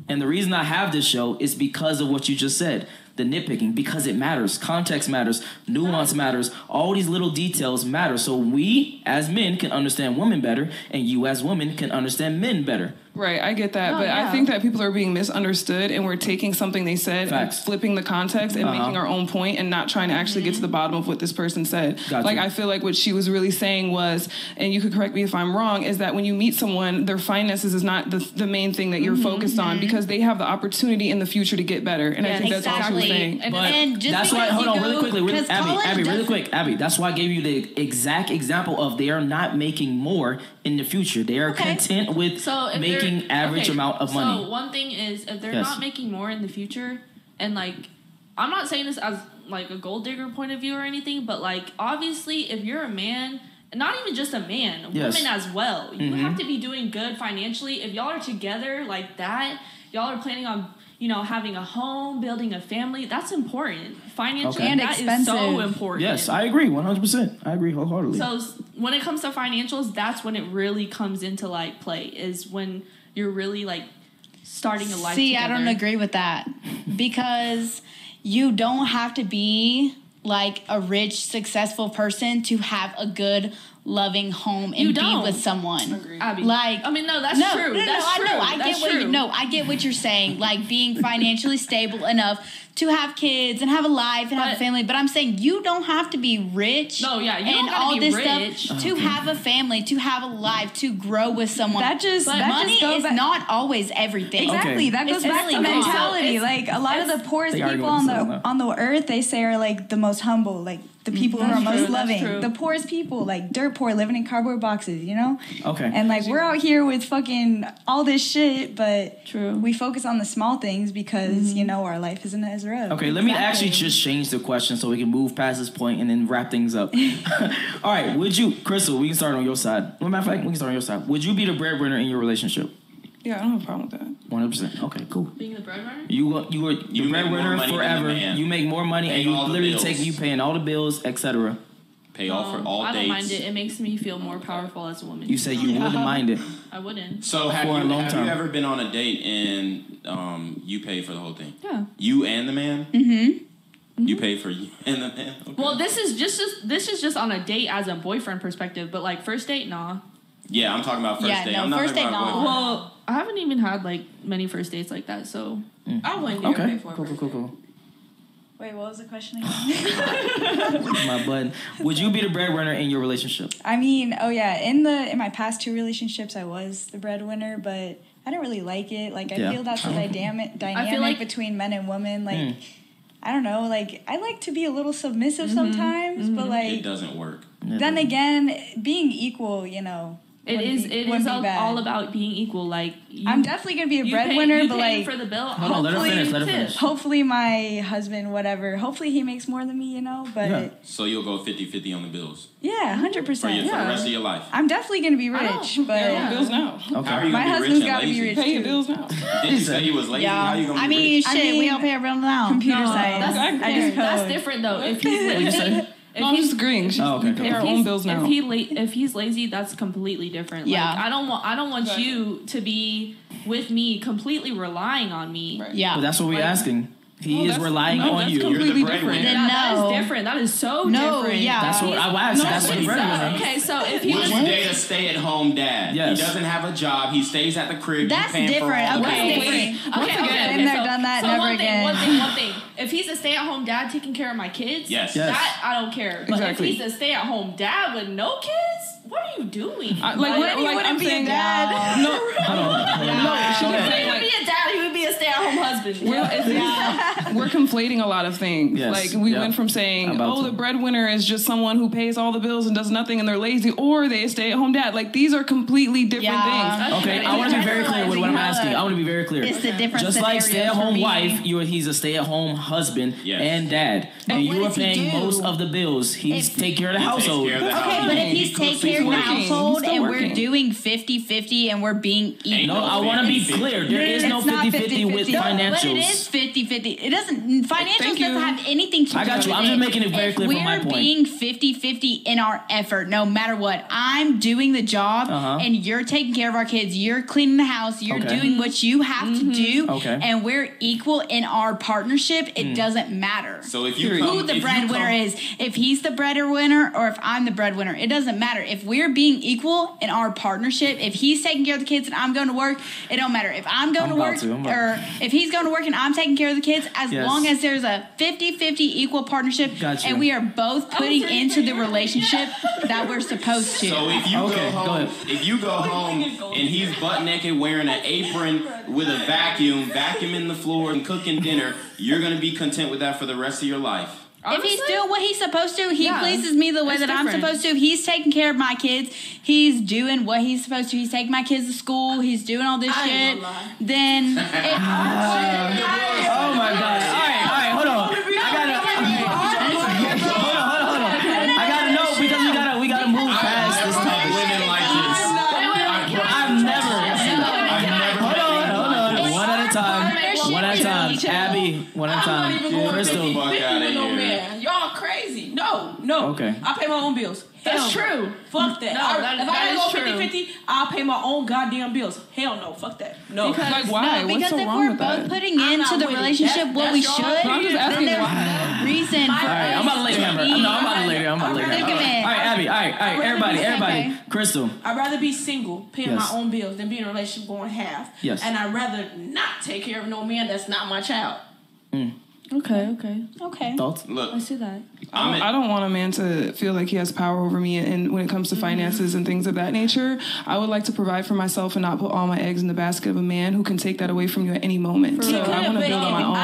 [SPEAKER 1] And the reason I have this show is because of what you just said. The nitpicking, because it matters. Context matters. Nuance matters. All these little details matter. So we, as men, can understand women better, and you, as women, can understand men better.
[SPEAKER 2] Right, I get that. I think that people are being misunderstood, and we're taking something they said and flipping the context and making our own point and not trying to actually get to the bottom of what this person said. Like, I feel like what she was really saying was, and you could correct me if I'm wrong, is that when you meet someone, their finances is not the main thing that you're focused on, because they have the opportunity in the future to get better. And I think that's what she was saying.
[SPEAKER 5] And
[SPEAKER 1] that's why, hold on, really quickly, Abby, really quick. Abby, that's why I gave you the exact example of they are not making more in the future. They are content with making average amount of money.
[SPEAKER 3] So one thing is, if they're not making more in the future, and like, I'm not saying this as like a gold digger point of view or anything, but like, obviously if you're a man, not even just a man, women as well, you have to be doing good financially. If y'all are together like that, y'all are planning on, having a home, building a family, that's important. Financially,
[SPEAKER 4] and
[SPEAKER 3] that
[SPEAKER 4] expensive.
[SPEAKER 3] is so important.
[SPEAKER 1] Yes, I agree 100%. I agree wholeheartedly.
[SPEAKER 3] So when it comes to financials, that's when it really comes into like play, is when you're really like starting a life together.
[SPEAKER 5] I don't agree with that, because you don't have to be like a rich, successful person to have a good, loving home and be with someone.
[SPEAKER 3] Abby.
[SPEAKER 5] Like,
[SPEAKER 3] I mean, that's true. That's true.
[SPEAKER 5] I get what you're saying. Like, being financially stable enough to have kids and have a life and have a family, but I'm saying you don't have to be rich.
[SPEAKER 3] No, yeah, you
[SPEAKER 5] and
[SPEAKER 3] don't
[SPEAKER 5] all
[SPEAKER 3] gotta be
[SPEAKER 5] this stuff to have a family, to have a life, to grow with someone. Money is not always everything.
[SPEAKER 4] Exactly, that goes back to mentality. Like a lot of the poorest people on the earth, they say are like the most humble, like the people who are most loving. The poorest people, like dirt poor, living in cardboard boxes, you know?
[SPEAKER 1] Okay.
[SPEAKER 4] And like we're out here with fucking all this shit, but we focus on the small things because, you know, our life isn't as rough.
[SPEAKER 1] Okay, let me actually just change the question so we can move past this point and then wrap things up. All right, Crystal, we can start on your side. Well, matter of fact, we can start on your side. Would you be the breadwinner in your relationship?
[SPEAKER 2] Yeah, I don't have a problem with that.
[SPEAKER 1] 100%. Okay, cool.
[SPEAKER 3] Being the breadwinner?
[SPEAKER 1] You were the breadwinner forever. You make more money and you literally paying all the bills, etc.
[SPEAKER 7] Pay all for all dates.
[SPEAKER 3] I don't mind it. It makes me feel more powerful as a woman.
[SPEAKER 1] You say you wouldn't mind it.
[SPEAKER 3] I wouldn't.
[SPEAKER 7] So have you ever been on a date and you paid for the whole thing?
[SPEAKER 3] Yeah.
[SPEAKER 7] You and the man? Mm-hmm. You pay for you and the man? Okay.
[SPEAKER 3] Well, this is just on a date as a boyfriend perspective, but like first date, nah.
[SPEAKER 7] Yeah, I'm talking about first date.
[SPEAKER 5] No,
[SPEAKER 7] I'm not
[SPEAKER 5] first
[SPEAKER 7] talking
[SPEAKER 5] date,
[SPEAKER 7] about
[SPEAKER 5] no.
[SPEAKER 3] Well, I haven't even had like many first dates like that, so
[SPEAKER 6] I wouldn't dare pay for it.
[SPEAKER 1] Cool.
[SPEAKER 4] Wait, what was the question again?
[SPEAKER 1] My button. Would you be the breadwinner in your relationship?
[SPEAKER 4] I mean, in my past 2 relationships, I was the breadwinner, but I didn't really like it. Like, I feel that's the dynamic between men and women. Like, I don't know. Like, I like to be a little submissive sometimes, but like
[SPEAKER 7] it doesn't work.
[SPEAKER 4] Then again, being equal, you know.
[SPEAKER 3] It is all about being equal. Like
[SPEAKER 4] I'm definitely gonna be a breadwinner, but like
[SPEAKER 3] for the bill.
[SPEAKER 1] Hold on, let her finish.
[SPEAKER 4] Hopefully my husband, whatever. Hopefully he makes more than me, you know. But
[SPEAKER 7] so you'll go 50-50 on the bills.
[SPEAKER 4] Yeah, 100%.
[SPEAKER 7] For the rest of your life.
[SPEAKER 4] I'm definitely gonna be rich, but
[SPEAKER 2] bills now.
[SPEAKER 1] Okay.
[SPEAKER 7] How are you
[SPEAKER 4] my husband's gotta be rich.
[SPEAKER 2] Pay your bills now.
[SPEAKER 7] Did you say he was lazy?
[SPEAKER 5] Yeah.
[SPEAKER 7] How you gonna
[SPEAKER 5] I
[SPEAKER 7] be
[SPEAKER 5] mean,
[SPEAKER 7] rich?
[SPEAKER 5] we don't pay our bills now.
[SPEAKER 4] Computer science.
[SPEAKER 3] That's different though. If he's
[SPEAKER 2] I'm just agreeing. We pay our own bills now.
[SPEAKER 3] If he's lazy, that's completely different.
[SPEAKER 5] Yeah.
[SPEAKER 3] Like, I don't want you to be with me completely relying on me.
[SPEAKER 5] Right. Yeah.
[SPEAKER 1] But that's what we're asking. He is relying on you.
[SPEAKER 2] You're the breadwinner.
[SPEAKER 3] That is different. That is so different.
[SPEAKER 5] Yeah.
[SPEAKER 1] That's what I asked. That's what the breadwinner.
[SPEAKER 3] Okay, so if he
[SPEAKER 7] would you date a stay-at-home dad?
[SPEAKER 1] Yes.
[SPEAKER 7] He doesn't have a job. He stays at the crib.
[SPEAKER 5] That's different.
[SPEAKER 3] Okay.
[SPEAKER 4] Been there, done that,
[SPEAKER 3] so
[SPEAKER 4] never again.
[SPEAKER 3] One thing. If he's a stay-at-home dad taking care of my kids, that I don't care. But if he's a stay-at-home dad with no kids, what are you doing?
[SPEAKER 4] He wouldn't be a dad.
[SPEAKER 2] No, she was saying
[SPEAKER 3] he would be a dad. He would be a stay-at-home husband.
[SPEAKER 2] We're conflating a lot of things.
[SPEAKER 1] Yes.
[SPEAKER 2] Like we went from saying, the breadwinner is just someone who pays all the bills and does nothing and they're lazy, or they stay-at-home dad. Like these are completely different things.
[SPEAKER 1] Okay, I want to be very clear with what I'm asking. I want to be very clear.
[SPEAKER 5] It's the different
[SPEAKER 1] just like stay-at-home wife, he's a stay-at-home husband and dad, and you are paying most of the bills. He's taking care of the household.
[SPEAKER 5] Okay, but if he's taking care of the household and we're doing 50-50 and we're being equal.
[SPEAKER 1] No, I want to be clear. There is no 50-50 with financials.
[SPEAKER 5] But it is 50-50. It doesn't. Financials doesn't have anything to do with it.
[SPEAKER 1] I got you. I'm just making it very clear from my point.
[SPEAKER 5] We're being 50-50 in our effort, no matter what. I'm doing the job, and you're taking care of our kids. You're cleaning the house. You're doing what you have to do, and we're equal in our partnership. It doesn't matter.
[SPEAKER 7] So if you
[SPEAKER 5] who the breadwinner is, if he's the breadwinner or if I'm the breadwinner, it doesn't matter. If we're being equal in our partnership, if he's taking care of the kids and I'm going to work, it don't matter. If I'm going to work or if he's going to work and I'm taking care of the kids, as long as there's a 50-50 equal partnership and we are both putting into the relationship that we're supposed to.
[SPEAKER 7] So if you go home and he's butt naked wearing an apron with a vacuuming the floor and cooking dinner, you're going to be content with that for the rest of your life.
[SPEAKER 5] Honestly? If he's doing what he's supposed to, he pleases me the way that I'm supposed to. He's taking care of my kids. He's doing what he's supposed to. He's taking my kids to school. He's doing all this shit. Then,
[SPEAKER 1] oh my god! All right, hold on. I gotta know because we gotta move past this topic.
[SPEAKER 7] Women like this.
[SPEAKER 1] I've never. Hold on. One at a time. Abby, one at a time. Crystal.
[SPEAKER 6] Y'all crazy. No.
[SPEAKER 1] Okay.
[SPEAKER 6] I pay my own bills.
[SPEAKER 3] That's true.
[SPEAKER 6] Fuck that. If I go 50-50, I'll pay my own goddamn bills. Hell no. Fuck that. No.
[SPEAKER 2] Like why?
[SPEAKER 5] No, because
[SPEAKER 2] What's so
[SPEAKER 5] if
[SPEAKER 2] wrong
[SPEAKER 5] we're
[SPEAKER 2] with
[SPEAKER 5] both
[SPEAKER 2] that?
[SPEAKER 5] putting into the relationship what we should,
[SPEAKER 2] I'm just asking
[SPEAKER 5] then there's
[SPEAKER 2] why.
[SPEAKER 5] no reason for
[SPEAKER 1] Alright, I'm about to lay hammer. I'm about to lay hammer.
[SPEAKER 5] Think of it.
[SPEAKER 1] Alright, Abby. Alright, everybody. Crystal.
[SPEAKER 6] I'd rather be single, paying my own bills, than be in a relationship going half.
[SPEAKER 1] Yes.
[SPEAKER 6] And I'd rather not take care of no man that's not my child.
[SPEAKER 5] Okay.
[SPEAKER 1] Thoughts?
[SPEAKER 7] Look,
[SPEAKER 3] I see that.
[SPEAKER 2] I don't want a man to feel like he has power over me, and when it comes to finances and things of that nature, I would like to provide for myself and not put all my eggs in the basket of a man who can take that away from you at any moment. So I want to build on my own.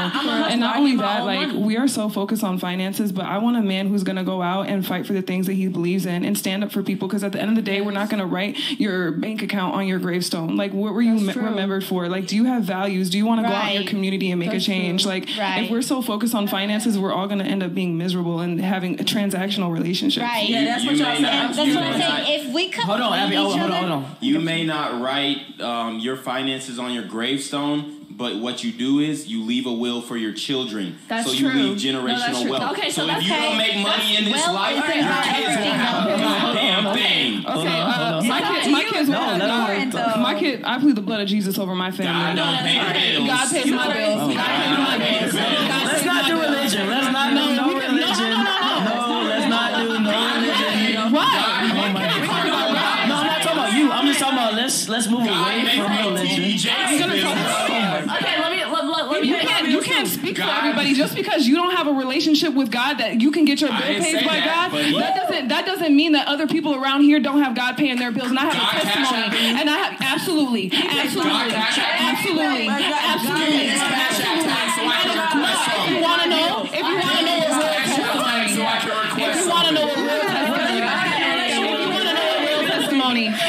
[SPEAKER 2] And not only that, like, we are so focused on finances, but I want a man who's going to go out and fight for the things that he believes in and stand up for people, because at the end of the day, we're not going to write your bank account on your gravestone. Like, what were you remembered for? Like, do you have values? Do you want to go out in your community and make a change? Like, if we're so focused on finances, we're all going to end up being miserable and having a transactional relationship.
[SPEAKER 5] Right.
[SPEAKER 6] Yeah, that's what y'all saying.
[SPEAKER 5] That's what I'm saying. If we come
[SPEAKER 1] hold on, Abby. Hold on.
[SPEAKER 7] You may not write your finances on your gravestone, but what you do is you leave a will for your children.
[SPEAKER 3] That's
[SPEAKER 7] so
[SPEAKER 3] true.
[SPEAKER 7] You leave generational wealth.
[SPEAKER 3] Okay,
[SPEAKER 7] so if you don't make money in this life, your kids won't have a goddamn thing.
[SPEAKER 2] My kids won't. My kid, I plead the blood of Jesus over my family.
[SPEAKER 7] God don't pay your bills.
[SPEAKER 2] God pays my bills.
[SPEAKER 1] Let's not do religion. Let's not do no religion. No, let's not do no religion.
[SPEAKER 2] What?
[SPEAKER 1] No, I'm not talking about you. I'm just talking about let's move away from religion.
[SPEAKER 3] Okay, let me.
[SPEAKER 2] You can't speak for everybody. Just because you don't have a relationship with God that you can get your bill paid by God, that doesn't mean that other people around here don't have God paying their bills. And I have a testimony. And I have absolutely. If you want to know,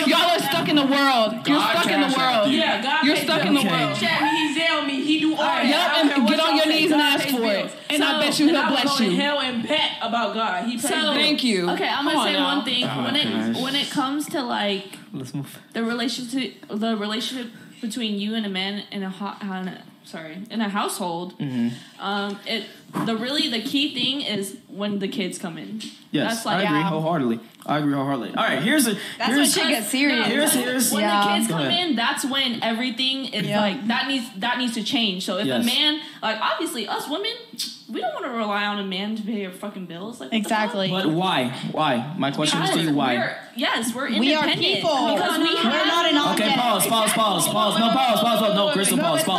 [SPEAKER 2] y'all are stuck in the world. You're stuck in the world. You're stuck in the world.
[SPEAKER 6] He's there on me. He do all that.
[SPEAKER 2] Yep, and get on your knees and ask for it. And I bet you he'll bless you.
[SPEAKER 6] Hell and bet about God. He
[SPEAKER 2] thank you.
[SPEAKER 3] Okay, I'm gonna say one thing. When it comes to like the relationship between you and a man in a household, the key thing is when the kids come in.
[SPEAKER 1] Yes,
[SPEAKER 3] that's like,
[SPEAKER 1] I agree wholeheartedly. All right, here's
[SPEAKER 5] when shit gets serious.
[SPEAKER 1] Here's
[SPEAKER 3] when the kids come in, that's when everything is like that needs to change. So if a man, like, obviously us women, we don't want to rely on a man to pay our fucking bills. Like,
[SPEAKER 5] exactly.
[SPEAKER 1] But why? My question is to you, why?
[SPEAKER 3] We're independent.
[SPEAKER 5] We are people.
[SPEAKER 3] Because we're
[SPEAKER 5] not an object.
[SPEAKER 1] Okay, pause. No, pause. No, Crystal, pause. No,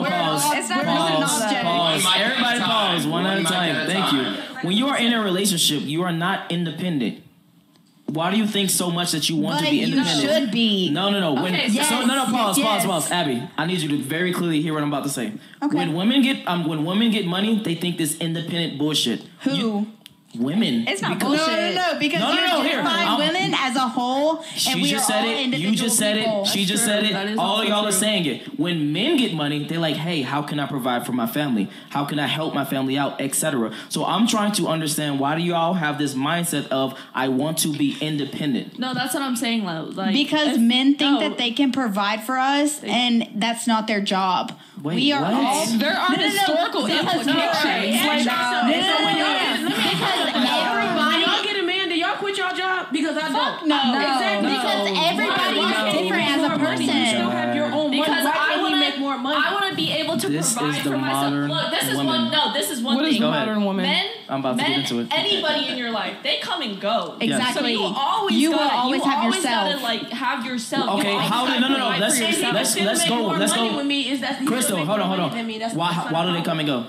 [SPEAKER 1] pause.
[SPEAKER 5] It's not an object.
[SPEAKER 1] Pause. Everybody pause one at a time. Thank you. When you are in a relationship, you are not independent. Why do you think so much that you want to be independent?
[SPEAKER 5] You should be.
[SPEAKER 1] No. Pause. Abby, I need you to very clearly hear what I'm about to say.
[SPEAKER 5] Okay.
[SPEAKER 1] When women get money, they think this independent bullshit.
[SPEAKER 5] Who?
[SPEAKER 1] Women.
[SPEAKER 5] It's not bullshit. No. Because you define women as a whole, and we are all individual
[SPEAKER 1] You just said
[SPEAKER 5] people.
[SPEAKER 1] it. She just said it. All of y'all are saying it. When men get money, they're like, hey, how can I provide for my family? How can I help my family out, etc. So I'm trying to understand, why do y'all have this mindset of, I want to be independent?
[SPEAKER 3] No, that's what I'm saying, like,
[SPEAKER 5] because men think that they can provide for us, and that's not their job.
[SPEAKER 1] Wait,
[SPEAKER 5] we are
[SPEAKER 1] what?
[SPEAKER 5] all
[SPEAKER 2] there are historical implications.
[SPEAKER 6] Everybody, y'all get a man, do y'all quit y'all job? Because I don't.
[SPEAKER 5] No.
[SPEAKER 6] Exactly.
[SPEAKER 5] Because everybody's different as a person.
[SPEAKER 6] You still have your own money.
[SPEAKER 3] Because
[SPEAKER 6] I want to make more money.
[SPEAKER 3] I want to be able to provide for myself. Look, this is one
[SPEAKER 2] what
[SPEAKER 3] thing.
[SPEAKER 2] Is modern woman?
[SPEAKER 3] Men,
[SPEAKER 1] I'm about to get into it.
[SPEAKER 3] Anybody in your life, they come and go.
[SPEAKER 5] Exactly.
[SPEAKER 3] So you will always have yourself. Gotta, have yourself.
[SPEAKER 1] Okay, how did no. Let's go.
[SPEAKER 6] With me is that
[SPEAKER 1] Crystal, hold on. Why do they come and go?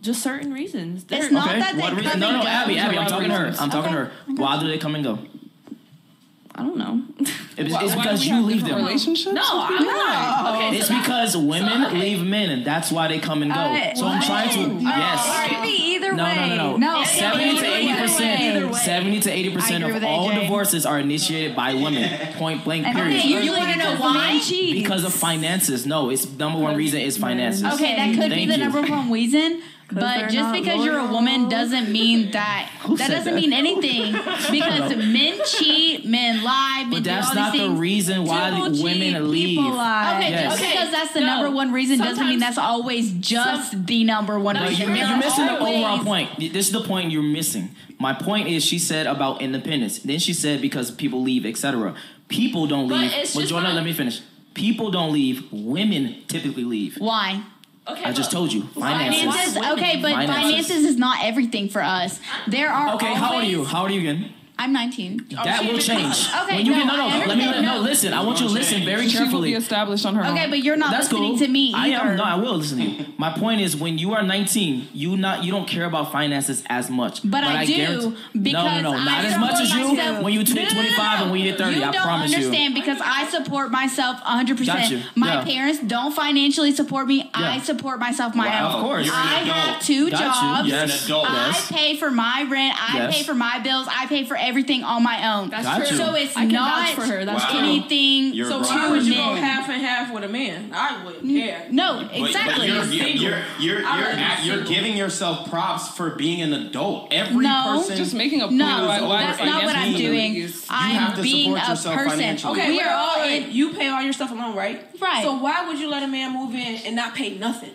[SPEAKER 3] Just certain reasons.
[SPEAKER 5] It's not that they come and go.
[SPEAKER 1] No, Abby, I'm talking to her. Why do they come and go?
[SPEAKER 3] I don't know.
[SPEAKER 1] It's because you leave them.
[SPEAKER 2] Relationships?
[SPEAKER 3] No, I'm not. Okay,
[SPEAKER 1] it's because women leave men, and that's why they come and go. So I'm trying to. Yes.
[SPEAKER 5] It could be either way.
[SPEAKER 1] No. 70 to 80% of all divorces are initiated by women. Point blank. Period.
[SPEAKER 5] You want to know why?
[SPEAKER 1] Because of finances. No, it's number one reason is finances.
[SPEAKER 5] Okay, that could be the number one reason. But just because you're a woman doesn't mean that doesn't mean anything. Because men cheat, men lie, men
[SPEAKER 1] but
[SPEAKER 5] do all these things.
[SPEAKER 1] That's not the reason why women leave.
[SPEAKER 5] Okay, just because that's the number one reason doesn't mean that's always just the number one reason.
[SPEAKER 1] You're missing the overall point. This is the point you're missing. My point is, she said about independence. Then she said because people leave, etc. People don't leave. But Jordan, let me finish. People don't leave. Women typically leave.
[SPEAKER 5] Why?
[SPEAKER 3] Okay,
[SPEAKER 1] I just told you. Finances.
[SPEAKER 5] Okay, but finances is not everything for us. There are.
[SPEAKER 1] Okay, how old are you? How old are you again?
[SPEAKER 5] I'm 19.
[SPEAKER 1] That will change.
[SPEAKER 5] Okay,
[SPEAKER 1] when you listen. I want you to listen very carefully.
[SPEAKER 2] She will be established on her own.
[SPEAKER 5] Okay, but you're not listening to me either.
[SPEAKER 1] I will listen to you. My point is, when you are 19, you don't care about finances as much.
[SPEAKER 5] But I do because
[SPEAKER 1] not as much as you when you hit 25 and when you hit 30. I promise you.
[SPEAKER 5] You don't understand because I support myself 100%.
[SPEAKER 1] Got you.
[SPEAKER 5] My parents don't financially support me. I support myself my own.
[SPEAKER 1] Of course.
[SPEAKER 5] I have 2 jobs.
[SPEAKER 1] Yes.
[SPEAKER 5] I pay for my rent. I pay for my bills. I pay for everything on my own.
[SPEAKER 3] That's true.
[SPEAKER 5] So it's not
[SPEAKER 3] for her. That's
[SPEAKER 5] anything.
[SPEAKER 6] So why would you go half and half with a man? I wouldn't care.
[SPEAKER 5] No, exactly.
[SPEAKER 7] But you're giving yourself props for being an adult. Every person
[SPEAKER 2] just making a point.
[SPEAKER 5] No, that's not what I'm doing. I'm being a person.
[SPEAKER 6] Okay, we are all in. You pay all your stuff alone, right?
[SPEAKER 5] Right.
[SPEAKER 6] So why would you let a man move in and not pay nothing?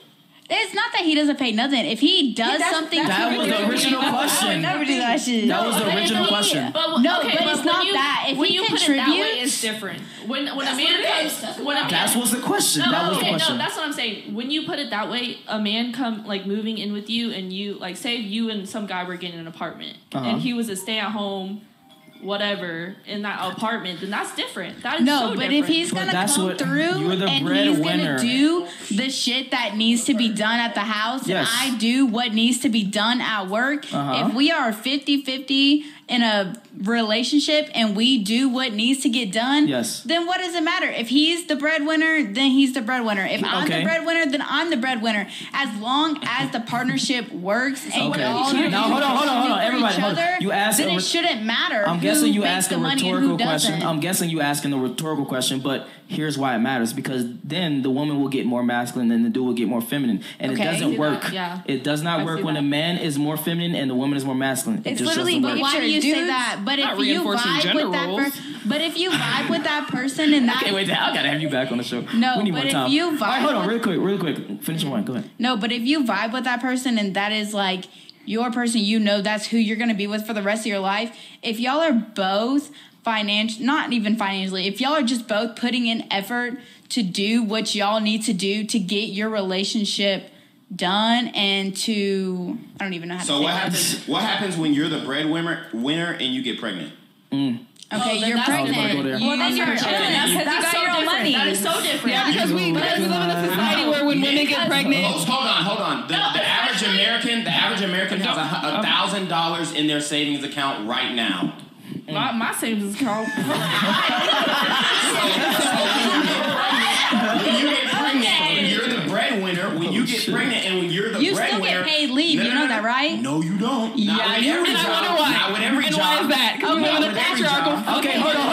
[SPEAKER 5] It's not that he doesn't pay nothing. If he does something,
[SPEAKER 1] that was the original question.
[SPEAKER 5] I would never do that shit.
[SPEAKER 1] That was the original question.
[SPEAKER 5] But it's not that. If he contributes,
[SPEAKER 3] that way, it's different. When a man comes,
[SPEAKER 1] that was the question. That was the question.
[SPEAKER 3] No, that's what I'm saying. When you put it that way, a man moving in with you, and you say you and some guy were getting an apartment, and he was a stay-at-home. Whatever in that apartment, then that's different. That is so different.
[SPEAKER 5] If he's gonna come through and he's gonna do the shit that needs to be done at the house, and I do what needs to be done at work, if we are 50-50 in a relationship and we do what needs to get done, then what does it matter? If he's the breadwinner, then he's the breadwinner. If I'm the breadwinner, then I'm the breadwinner. As long as the partnership works and y'all
[SPEAKER 1] now hold on, everybody, you asked,
[SPEAKER 5] then it shouldn't matter.
[SPEAKER 1] I'm guessing you asked a rhetorical question. I'm guessing you asking a rhetorical question, but here's why it matters, because then the woman will get more masculine and the dude will get more feminine, and it doesn't work. It does not work when a man is more feminine and the woman is more masculine.
[SPEAKER 5] It's literally, but why do you say that? But if you vibe with that person and that,
[SPEAKER 1] okay, wait, I gotta have you back on the show.
[SPEAKER 5] No,
[SPEAKER 1] we need
[SPEAKER 5] but
[SPEAKER 1] more time.
[SPEAKER 5] If you vibe,
[SPEAKER 1] all right, hold on, real quick. Finish your point. Go ahead.
[SPEAKER 5] No, but if you vibe with that person and that is like your person, that's who you're gonna be with for the rest of your life. If y'all are both not even financially, if y'all are just both putting in effort to do what y'all need to do to get your relationship done and to, I don't even know how to say
[SPEAKER 7] it. What happens when you're the breadwinner and you get pregnant?
[SPEAKER 5] Okay, you're pregnant.
[SPEAKER 3] Well, then you're chilling. That's so different. That is so different.
[SPEAKER 2] Yeah, because we live in a society where when women get pregnant.
[SPEAKER 7] Hold on. The average American has $1,000 in their savings account right now.
[SPEAKER 3] My savings account.
[SPEAKER 7] When you get pregnant, when you're the breadwinner, when you get pregnant and when you're the breadwinner,
[SPEAKER 5] you still get paid leave. You know that, right?
[SPEAKER 7] No, you don't.
[SPEAKER 2] Yeah,
[SPEAKER 7] Not with every job. Not with every job.
[SPEAKER 2] Why is that? Because we live in a patriarchal.
[SPEAKER 1] Okay, hold on.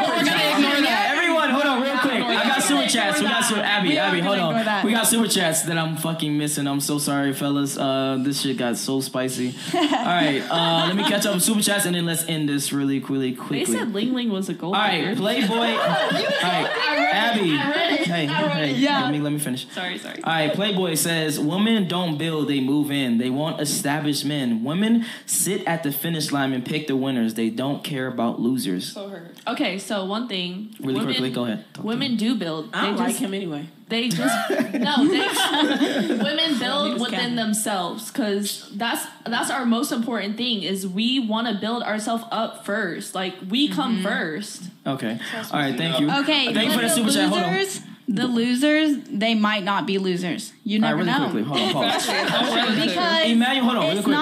[SPEAKER 1] We're gonna ignore that. Everyone, hold on, real quick. I got super chats. We got Abby, hold on. We got super chats that I'm fucking missing. I'm so sorry, fellas. This shit got so spicy. All right, let me catch up with super chats and then let's end this really quickly.
[SPEAKER 3] They said Ling Ling was a gold.
[SPEAKER 1] All right, Playboy. All right, Abby. Hey,
[SPEAKER 5] yeah.
[SPEAKER 1] Let me finish.
[SPEAKER 3] Sorry.
[SPEAKER 1] All right, Playboy says women don't build, they move in. They want established men. Women sit at the finish line and pick the winners. They don't care about losers.
[SPEAKER 2] So hurt.
[SPEAKER 3] Okay, so one thing.
[SPEAKER 1] Really quickly, go ahead.
[SPEAKER 3] Women do build.
[SPEAKER 6] I don't like him anyway.
[SPEAKER 3] They just women build within themselves, because that's our most important thing. Is we want to build ourselves up first. Like we come first.
[SPEAKER 1] Okay. All right. Thank you.
[SPEAKER 5] Okay.
[SPEAKER 1] Thank you for the super chat. Hold on.
[SPEAKER 5] The losers, they might not be losers. You never know.
[SPEAKER 1] Quickly. Hold on. Pause.
[SPEAKER 5] Because
[SPEAKER 1] Emmanuel, hold on. Really quick.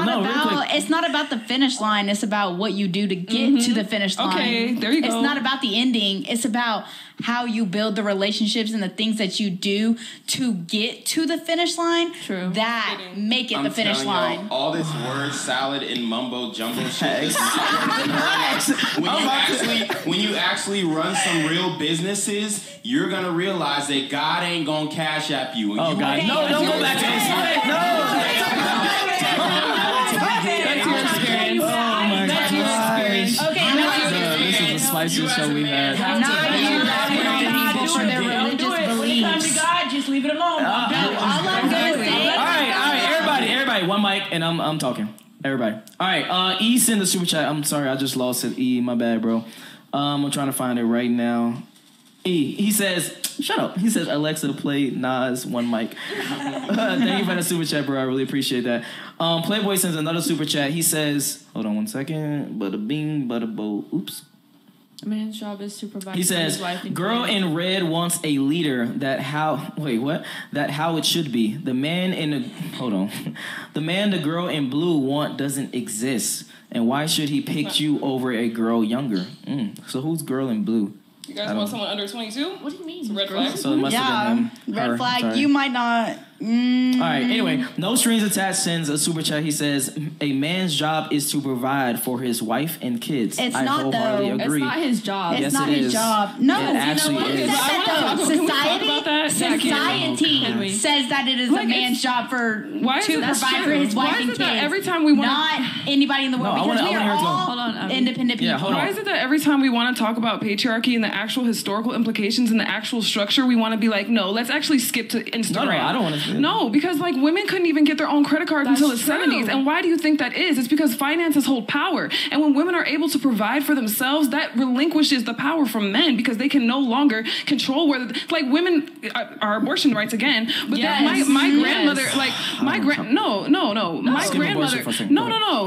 [SPEAKER 5] It's not about the finish line. It's about what you do to get to the finish line.
[SPEAKER 2] Okay, there you go.
[SPEAKER 5] It's not about the ending. It's about how you build the relationships and the things that you do to get to the finish line.
[SPEAKER 3] True.
[SPEAKER 5] That make it the finish line.
[SPEAKER 7] All this word salad and mumbo jumbo shit is when you actually run some real businesses, you're gonna realize that God ain't gonna cash app you.
[SPEAKER 1] Oh God! Okay. No, don't go back to this. No. That's your experience. Oh my God!
[SPEAKER 5] Okay,
[SPEAKER 1] this is the spiciest show we had.
[SPEAKER 5] For their religious beliefs.
[SPEAKER 6] God, just leave it alone.
[SPEAKER 5] All I'm gonna say.
[SPEAKER 1] All right, everybody, one mic, and I'm talking. Everybody. All right, E send the super chat. I'm sorry, I just lost it. E, my bad, bro. I'm trying to find it right now. He says, shut up. He says, Alexa, play Nas One Mic. Thank you for the super chat, bro. I really appreciate that. Playboy sends another super chat. He says, hold on one second. Bada bing, bada bo. Oops.
[SPEAKER 3] A man's job is to provide.
[SPEAKER 1] He says,
[SPEAKER 3] his wife and
[SPEAKER 1] girl
[SPEAKER 3] kids.
[SPEAKER 1] in red wants a leader that how it should be. The man the girl in blue want doesn't exist. And why should he pick you over a girl younger? So who's girl in blue?
[SPEAKER 2] You guys want someone under 22?
[SPEAKER 3] What do you mean?
[SPEAKER 2] It's a red flag?
[SPEAKER 1] So it must have been him.
[SPEAKER 5] Red flag.
[SPEAKER 1] Sorry.
[SPEAKER 5] You might not.
[SPEAKER 1] All right. Anyway, No Strings Attached sends a super chat. He says, a man's job is to provide for his wife and kids.
[SPEAKER 5] It's
[SPEAKER 1] I
[SPEAKER 5] not,
[SPEAKER 1] wholeheartedly
[SPEAKER 5] though.
[SPEAKER 1] agree.
[SPEAKER 3] It's not his job.
[SPEAKER 5] It's
[SPEAKER 1] Yes,
[SPEAKER 5] not
[SPEAKER 1] it
[SPEAKER 5] his
[SPEAKER 1] is.
[SPEAKER 5] job. No,
[SPEAKER 1] It actually is.
[SPEAKER 5] Society says that it is a man's job to provide for his wife and kids.
[SPEAKER 2] Every time we want
[SPEAKER 5] not anybody in the world, because we are all independent people.
[SPEAKER 2] Why is it that every time we want to talk about patriarchy and the actual historical implications and the actual structure, we want to be like, no, let's actually skip to Instagram.
[SPEAKER 1] No, I don't want to.
[SPEAKER 2] No, because like women couldn't even get their own credit cards until the 70s. And why do you think that is? It's because finances hold power. And when women are able to provide for themselves, that relinquishes the power from men because they can no longer control whether, like, women are abortion rights again. But my grandmother, like, my grandmother,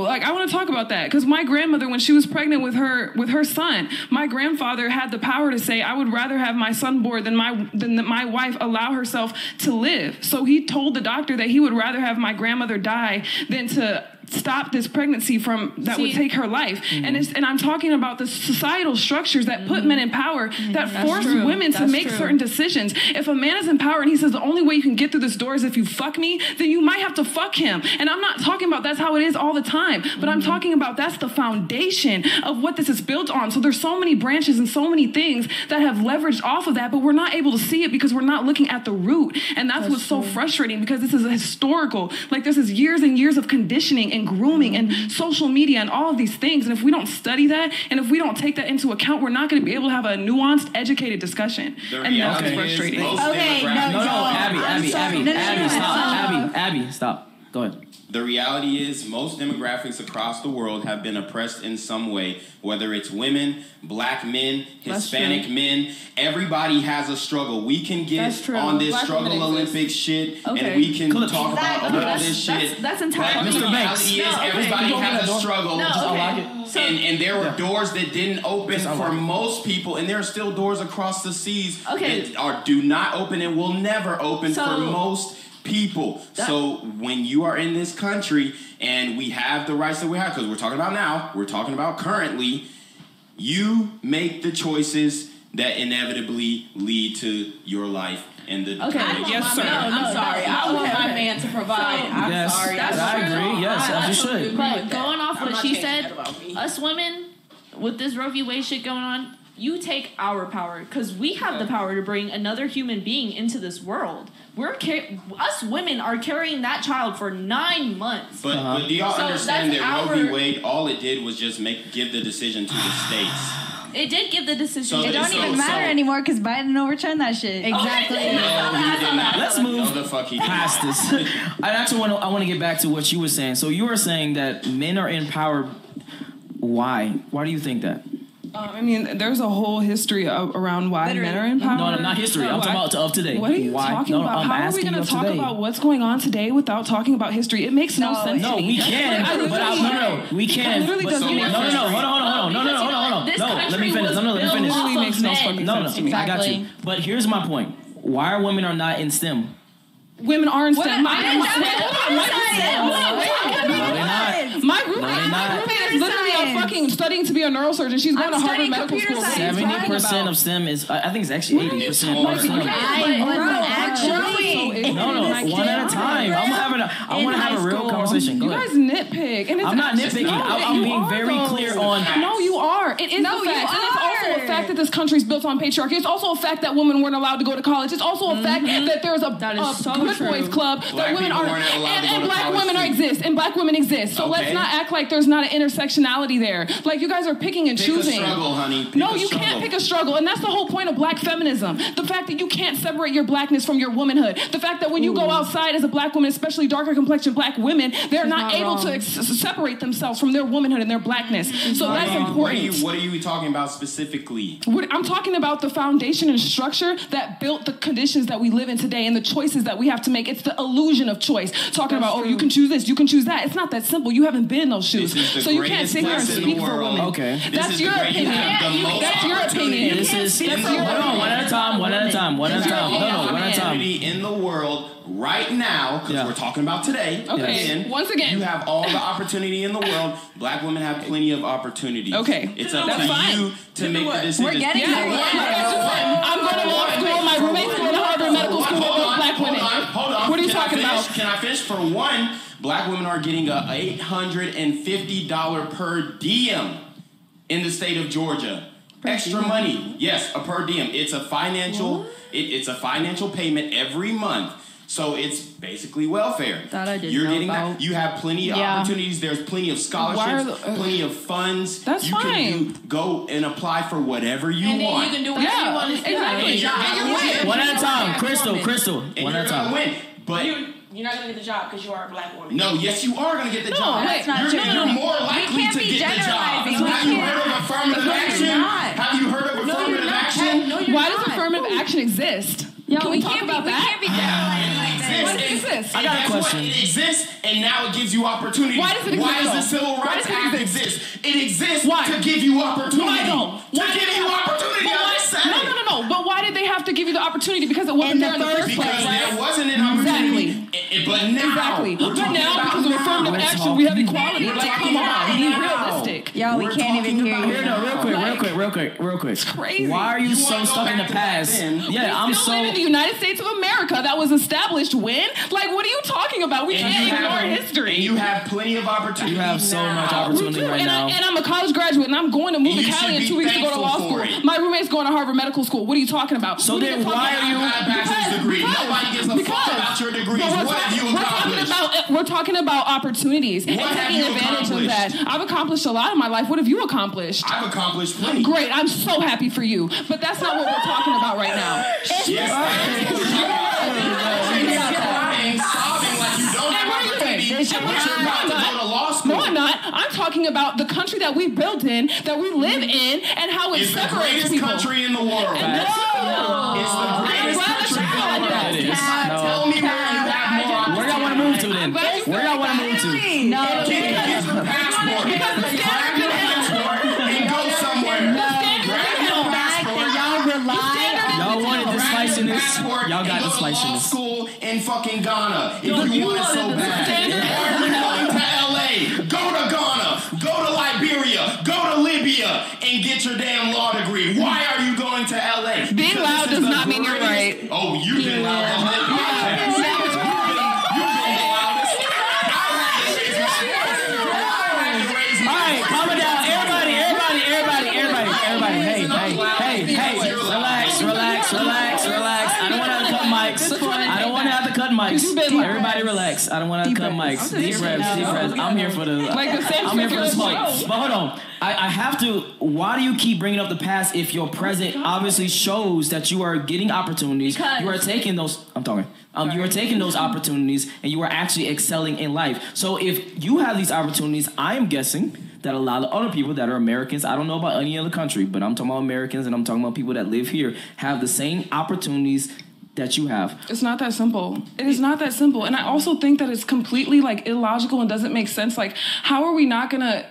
[SPEAKER 2] like, I want to talk about that because my grandmother, when she was pregnant with her son, my grandfather had the power to say, I would rather have my son born than my wife allow herself to live. So he told the doctor that he would rather have my grandmother die than to stop this pregnancy that would take her life. Mm-hmm. And I'm talking about the societal structures that put men in power that force women to make certain decisions. If a man is in power and he says the only way you can get through this door is if you fuck me, then you might have to fuck him. And I'm not talking about that's how it is all the time, but I'm talking about that's the foundation of what this is built on. So there's so many branches and so many things that have leveraged off of that, but we're not able to see it because we're not looking at the root. And that's what's so frustrating, because this is a historical, like this is years and years of conditioning and grooming and social media and all of these things. And if we don't study that and if we don't take that into account, we're not going to be able to have a nuanced, educated discussion. And that's frustrating.
[SPEAKER 1] Abby, stop. Go ahead.
[SPEAKER 7] The reality is most demographics across the world have been oppressed in some way, whether it's women, black men, Hispanic men. Everybody has a struggle. We can get on this struggle Olympics shit, and we can talk about all this shit.
[SPEAKER 3] That's entirely
[SPEAKER 7] but the reality is everybody has a struggle. And there were doors that didn't open for most people, and there are still doors across the seas that do not open and will never open for most people. So when you are in this country and we have the rights that we have, because we're talking about now, we're talking about currently, you make the choices that inevitably lead to your life and the
[SPEAKER 6] Yes, sir. I'm sorry. I want my man to provide. I'm sorry.
[SPEAKER 1] I agree. Yes, as you should.
[SPEAKER 3] But going off what she said, us women with this Roe v. Wade shit going on, you take our power because we have the power to bring another human being into this world. Us women are carrying that child for 9 months.
[SPEAKER 7] But do y'all understand that Roe v. Wade, all it did was just give the decision to the states?
[SPEAKER 3] It did give the decision.
[SPEAKER 5] It don't even matter anymore because Biden overturned that shit.
[SPEAKER 3] Exactly.
[SPEAKER 7] No, he did not.
[SPEAKER 1] Let's move
[SPEAKER 7] No, the fuck he
[SPEAKER 1] past this. I want to get back to what you were saying. So you were saying that men are in power. Why? Why do you think that?
[SPEAKER 2] I mean, there's a whole history around why men are in power.
[SPEAKER 1] No, not history. I'm talking about of today.
[SPEAKER 2] What are you talking about? How are we going to talk about what's going on today without talking about history? It makes no sense.
[SPEAKER 1] No, we can. We can.
[SPEAKER 2] Literally doesn't make sense.
[SPEAKER 1] Hold on. No, let me finish. No, let me finish.
[SPEAKER 2] Literally makes no fucking sense to me.
[SPEAKER 1] I got you. But here's my point. Why are women are not in STEM?
[SPEAKER 2] Women are in STEM. My roommate is literally fucking studying to be a neurosurgeon. She's going to Harvard Medical School.
[SPEAKER 1] 70% of STEM is, I think it's actually 80% of STEM. No, one at a time. I want to have a real conversation.
[SPEAKER 2] You guys nitpick.
[SPEAKER 1] I'm not nitpicking. I'm being very clear on.
[SPEAKER 2] No, you are. It is a fact. And it's also a fact that this country's built on patriarchy. It's also a fact that women weren't allowed to go to college. It's also a fact that there's a good boys club that women are, and black women exist. And black women exist. So let's not act like there's not an intersection intersectionality there. Like, you guys are picking and choosing.
[SPEAKER 7] Pick a struggle, honey.
[SPEAKER 2] Can't pick a struggle. And that's the whole point of black feminism. The fact that you can't separate your blackness from your womanhood. The fact that when you go outside as a black woman, especially darker complexion black women, they're not able to separate themselves from their womanhood and their blackness. So that's important.
[SPEAKER 7] What are you talking about specifically?
[SPEAKER 2] I'm talking about the foundation and structure that built the conditions that we live in today and the choices that we have to make. It's the illusion of choice. Talking about, you can choose this, you can choose that. It's not that simple. You haven't been in those shoes. So you can't sit here and speak for women.
[SPEAKER 1] Okay.
[SPEAKER 2] That's your opinion. That's your opinion.
[SPEAKER 1] Hold on, one at a time. No, one at a time.
[SPEAKER 7] In the world right now, because we're talking about today.
[SPEAKER 2] Okay. Once again,
[SPEAKER 7] you have all the opportunity in the world. Black women have plenty of opportunities.
[SPEAKER 2] Okay.
[SPEAKER 7] It's up to you to make the decision.
[SPEAKER 5] We're getting
[SPEAKER 2] I'm going to law school. My roommate's going to Harvard Medical School with black women.
[SPEAKER 7] Hold on.
[SPEAKER 2] What are you talking about?
[SPEAKER 7] Can I finish? For one, black women are getting a $850 per diem in the state of Georgia. Extra money. Yes, a per diem. It's a financial it's a financial payment every month. So it's basically welfare.
[SPEAKER 4] That I didn't
[SPEAKER 7] You're
[SPEAKER 4] know
[SPEAKER 7] getting
[SPEAKER 4] about.
[SPEAKER 7] that. You have plenty of opportunities. There's plenty of scholarships, plenty of funds.
[SPEAKER 2] That's
[SPEAKER 7] you
[SPEAKER 2] fine.
[SPEAKER 7] Can go and apply for whatever you want.
[SPEAKER 6] And then you can do whatever you want.
[SPEAKER 2] Exactly.
[SPEAKER 1] One at a time. Crystal.
[SPEAKER 7] And
[SPEAKER 1] One at a time.
[SPEAKER 7] Win. But
[SPEAKER 6] you're not going to get the job because you are a black woman.
[SPEAKER 7] no, yes, you are going to get the job.
[SPEAKER 5] That's not true.
[SPEAKER 7] You're more likely to get the job. Have you heard of affirmative action? Have you heard of affirmative action?
[SPEAKER 2] Why does affirmative action exist? Can we talk about that?
[SPEAKER 5] We can't be generalizing like that.
[SPEAKER 2] Why does it exist?
[SPEAKER 1] I got a question.
[SPEAKER 7] It exists, and now it gives you opportunity.
[SPEAKER 2] Why does it exist?
[SPEAKER 7] Why does the Civil Rights Act exist? It exists
[SPEAKER 2] Why?
[SPEAKER 7] to give you opportunity.
[SPEAKER 2] Why though?
[SPEAKER 7] To give you opportunity. I just said it.
[SPEAKER 2] No. But why did they have to give you the opportunity? Because it wasn't there in the first place.
[SPEAKER 7] Because there wasn't an opportunity. But now.
[SPEAKER 2] Exactly. But now, because of affirmative action, we have equality. Like, come on, be realistic.
[SPEAKER 4] Y'all, we can't even hear you.
[SPEAKER 1] Here, no, real quick.
[SPEAKER 2] It's crazy.
[SPEAKER 1] Why are you so stuck in the past? Yeah, I'm
[SPEAKER 2] so. We live in the United States of America that was established when? Like, what are you talking about? We can't ignore history.
[SPEAKER 7] And you have plenty of opportunity.
[SPEAKER 1] You have so much opportunity right now.
[SPEAKER 2] And I'm a college graduate, and I'm going to move to Cali in 2 weeks to go to law school. My roommate's going to Harvard Medical School. What are you talking about?
[SPEAKER 1] So then why are you?
[SPEAKER 7] Bachelor's degree. Nobody gives a fuck about your degrees. What have you accomplished?
[SPEAKER 2] We're talking about opportunities and taking advantage of that. I've accomplished a lot in my life. What have you accomplished?
[SPEAKER 7] I've accomplished plenty.
[SPEAKER 2] Great. I'm so happy for you. But that's not what we're talking about right now. No, I'm not. I'm talking about the country that we built in, that we live in, and how it separates people.
[SPEAKER 7] It's the greatest country in the world.
[SPEAKER 2] No.
[SPEAKER 7] It's the greatest country in the world. Tell me where you have more.
[SPEAKER 1] Where y'all want to move to then? Where y'all want to move to?
[SPEAKER 7] No. Get your passport. Grab your passport and go somewhere. Grab your passport.
[SPEAKER 1] Y'all wanted this sliciness. Y'all got the sliciness.
[SPEAKER 7] School in fucking Ghana. If you want it so bad. Or you're going to LA. Go to Ghana. Go to Liberia. Go to Libya and get your damn law degree. Why are you going to LA?
[SPEAKER 2] Being loud does not mean you're right.
[SPEAKER 7] Oh, you've been loud the whole podcast. You've been the loudest.
[SPEAKER 1] All right, calm it down. Everybody. Hey, relax. I don't want to cut mics. Everybody relax. I don't want to cut mics. Deep breaths. I'm here for the smoke. But hold on. I have to. Why do you keep bringing up the past if your present obviously shows that you are getting opportunities? You are taking those. I'm talking. You are taking those opportunities and you are actually excelling in life. So if you have these opportunities, I am guessing that a lot of other people that are Americans, I don't know about any other country, but I'm talking about Americans and I'm talking about people that live here, have the same opportunities that you have.
[SPEAKER 2] It's not that simple. It is not that simple. And I also think that it's completely like illogical and doesn't make sense. Like, how are we not gonna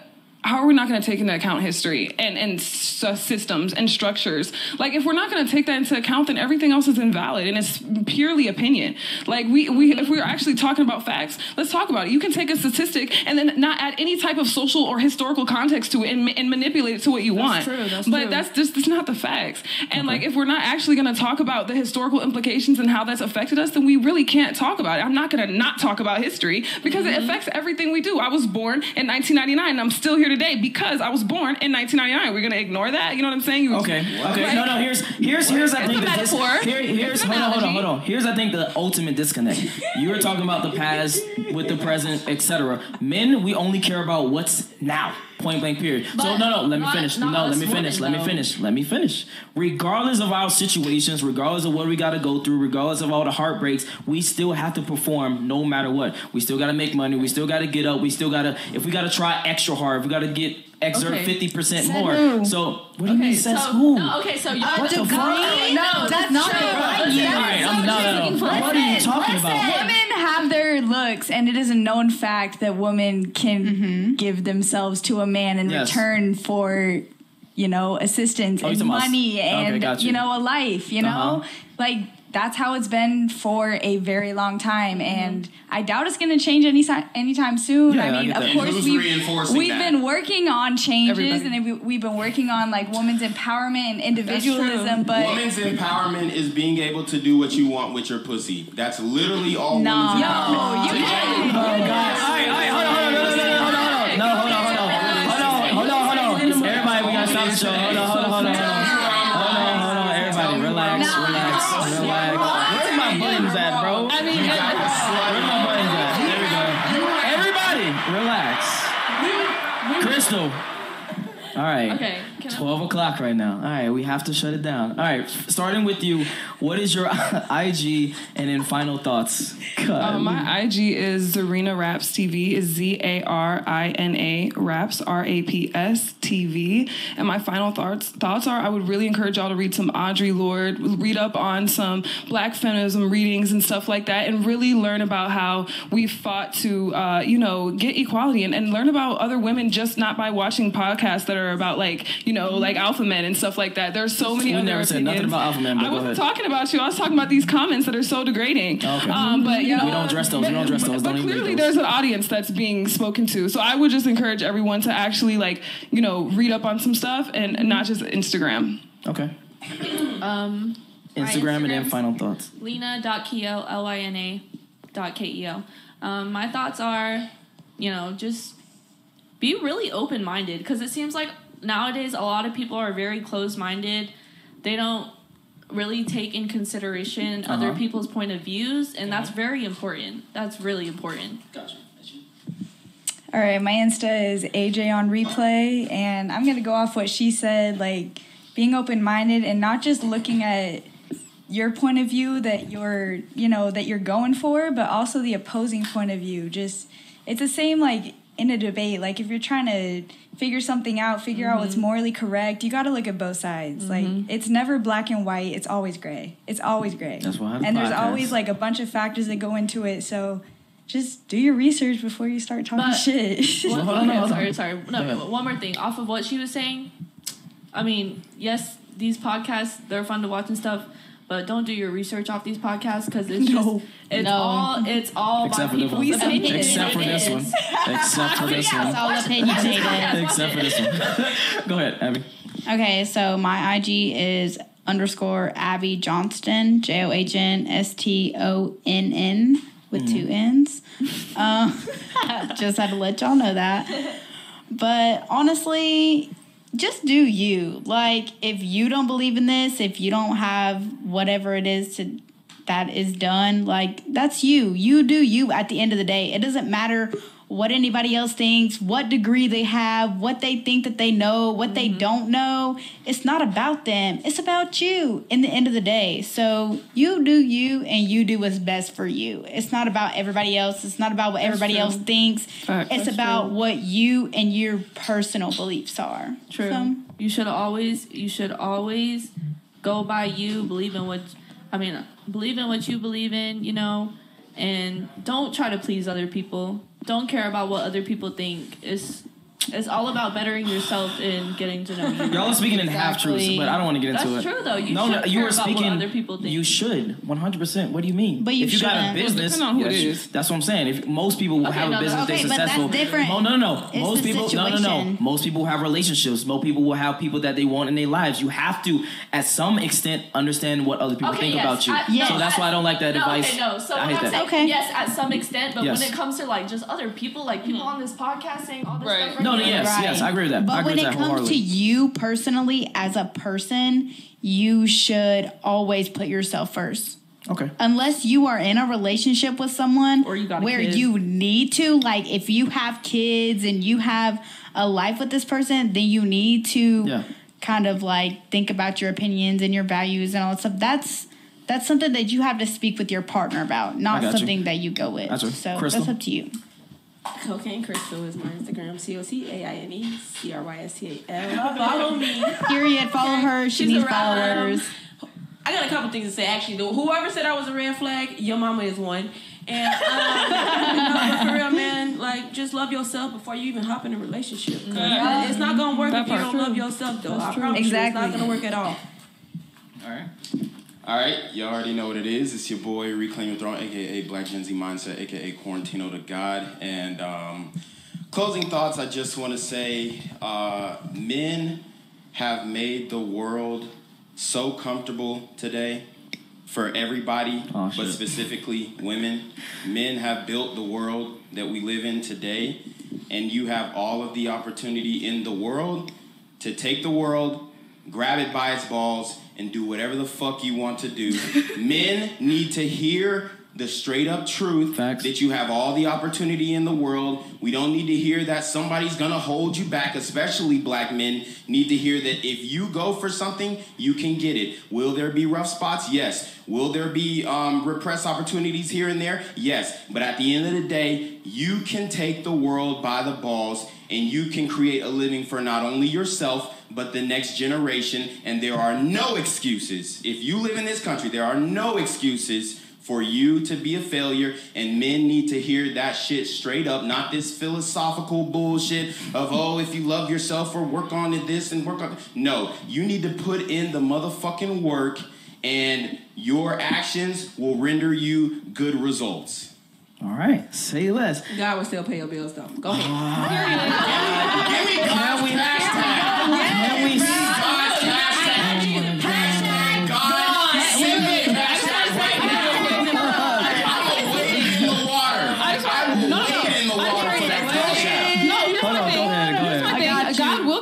[SPEAKER 2] take into account history and systems and structures? Like, if we're not going to take that into account, then everything else is invalid and it's purely opinion. Like, if we're actually talking about facts, let's talk about it. You can take a statistic and then not add any type of social or historical context to it and manipulate it to what you want.
[SPEAKER 5] That's
[SPEAKER 2] but
[SPEAKER 5] true.
[SPEAKER 2] that's not the facts. And like, if we're not actually going to talk about the historical implications and how that's affected us, then we really can't talk about it. I'm not going to not talk about history because it affects everything we do. I was born in 1999 and I'm still here today because I was born in 1999. We're gonna ignore that? You know what I'm saying?
[SPEAKER 1] Okay. No. Here's I think hold on. Here's I think the ultimate disconnect. You were talking about the past with the present, etc. Men, we only care about what's now. Point blank period. So let me finish. Let me finish. Regardless of our situations, regardless of what we got to go through, regardless of all the heartbreaks, we still have to perform no matter what. We still got to make money. We still got to get up. We still got to, if we got to try extra hard, if we got to exert 50% more.
[SPEAKER 4] Who?
[SPEAKER 1] So what do you mean says who?
[SPEAKER 3] No, okay, so you
[SPEAKER 1] what the fuck?
[SPEAKER 3] No,
[SPEAKER 4] that's not
[SPEAKER 1] true. What are you talking about?
[SPEAKER 4] Women have their looks, and it is a known fact that women can give themselves to a man in return for, assistance and money and, a life, Like, that's how it's been for a very long time, and I doubt it's going to change anytime soon.
[SPEAKER 7] Yeah,
[SPEAKER 4] I mean, of course, we've been working on changes, and we've been working on like women's empowerment and individualism. But
[SPEAKER 7] women's empowerment is being able to do what you want with your pussy. That's literally all.
[SPEAKER 4] No,
[SPEAKER 7] women's
[SPEAKER 4] empowerment.
[SPEAKER 1] Oh God! Hold on. Everybody, we gotta stop the show. Hold on. Everybody, relax. Where's my buttons at, bro? I mean, where's my buttons at? There we go. Everybody, relax. Crystal. All right. Okay. 12 o'clock right now. All right, we have to shut it down. All right, starting with you, what is your IG and then final thoughts?
[SPEAKER 2] My IG is Zarina Raps TV, is Zarina Raps, RAPS TV. And my final thoughts are I would really encourage y'all to read some Audre Lorde, read up on some Black feminism readings and stuff like that, and really learn about how we fought to, get equality and learn about other women just not by watching podcasts that are about like alpha men and stuff like that. There's so many other
[SPEAKER 1] never said
[SPEAKER 2] opinions.
[SPEAKER 1] nothing about alpha men, but
[SPEAKER 2] I wasn't talking about you. I was talking about these comments that are so degrading. Okay. But we
[SPEAKER 1] don't address those.
[SPEAKER 2] But clearly there's an audience that's being spoken to. So I would just encourage everyone to actually read up on some stuff and not just Instagram.
[SPEAKER 1] Okay. Instagram and then final thoughts.
[SPEAKER 3] Lina.Keo, Lina.Keo. My thoughts are, just be really open-minded, because it seems like nowadays a lot of people are very closed-minded. They don't really take in consideration other people's point of views, and that's very important. That's really important.
[SPEAKER 1] Gotcha.
[SPEAKER 4] All right, my Insta is AJ on replay, and I'm going to go off what she said, like being open-minded and not just looking at your point of view that you're going for, but also the opposing point of view. Just, it's the same like in a debate. Like if you're trying to figure something out, out what's morally correct, you got to look at both sides. Like it's never black and white. It's always gray. That's why. And there's always like a bunch of factors that go into it. So just do your research before you start talking shit.
[SPEAKER 3] Sorry. No, one more thing. Off of what she was saying, I mean, yes, these podcasts, they're fun to watch and stuff, but don't do your research off these podcasts, because it's all
[SPEAKER 1] except
[SPEAKER 3] by people's opinion.
[SPEAKER 1] Except for this one. Except for this one.
[SPEAKER 5] All opinionated.
[SPEAKER 1] Except for this one. Go ahead, Abby.
[SPEAKER 5] Okay, so my IG is _Abby Johnston, JOHNSTONN with 2 N's. Just had to let y'all know that. But honestly, just do you. Like, if you don't believe in this, if you don't have whatever it is that is done, like, that's you. You do you at the end of the day. It doesn't matter what anybody else thinks, what degree they have, what they think that they know, what they don't know. It's not about them. It's about you in the end of the day. So you do you, and you do what's best for you. It's not about everybody else. It's not about what everybody else thinks. It's about what you and your personal beliefs are.
[SPEAKER 3] True. So, you should always go by you, believe in what you believe in, and don't try to please other people. Don't care about what other people think. It's all about bettering yourself and getting to know you.
[SPEAKER 1] Y'all are speaking in half-truths, but I don't want to get into it.
[SPEAKER 3] That's true, though. You
[SPEAKER 1] were speaking what other people think. You should, 100%. What do you mean?
[SPEAKER 5] But
[SPEAKER 1] if you got a business, that's what I'm saying. If most people have a business, they're successful.
[SPEAKER 5] But that's different.
[SPEAKER 1] Most people, Most people have relationships. Most people will have people that they want in their lives. You have to, at some extent, understand what other people think about you. So that's why I don't like that advice.
[SPEAKER 3] So I hate that. Yes, at some extent, but when it comes to like just other people, like people on this podcast saying all this stuff.
[SPEAKER 1] Yes, I agree with that.
[SPEAKER 5] But when it comes to you personally as a person, you should always put yourself first.
[SPEAKER 1] Okay.
[SPEAKER 5] Unless you are in a relationship with someone
[SPEAKER 3] or you got
[SPEAKER 5] where you need to, like if you have kids and you have a life with this person, then you need to kind of like think about your opinions and your values and all that stuff. That's something that you have to speak with your partner about, not something that you go with. So
[SPEAKER 1] Crystal?
[SPEAKER 5] that's up to you.
[SPEAKER 6] Cocaine Crystal is my Instagram. COCAINECRYSTAL. Follow me.
[SPEAKER 5] Period. Follow her. She needs followers.
[SPEAKER 6] I got a couple things to say. Actually, whoever said I was a red flag, your mama is one. And but for real, man, like just love yourself before you even hop in a relationship. It's not gonna work if you don't love yourself, though. I promise you, it's not gonna work at all.
[SPEAKER 7] All right, you already know what it is. It's your boy Reclaim Your Throne, aka Black Gen Z Mindset, aka Quarantino to God. And closing thoughts, I just want to say, men have made the world so comfortable today for everybody, but specifically women. Men have built the world that we live in today, and you have all of the opportunity in the world to take the world, grab it by its balls, and do whatever the fuck you want to do. Men need to hear the straight up truth that you have all the opportunity in the world. We don't need to hear that somebody's gonna hold you back, especially black men need to hear that if you go for something, you can get it. Will there be rough spots? Yes. Will there be repressed opportunities here and there? Yes. But at the end of the day, you can take the world by the balls and you can create a living for not only yourself, but the next generation. And there are no excuses. If you live in this country, there are no excuses for you to be a failure, and men need to hear that shit straight up, not this philosophical bullshit of, oh, if you love yourself or work on this and work on... No, you need to put in the motherfucking work, and your actions will render you good results.
[SPEAKER 1] All right, say less.
[SPEAKER 6] God will still pay your bills, though. Go ahead.
[SPEAKER 7] Give me God. Can we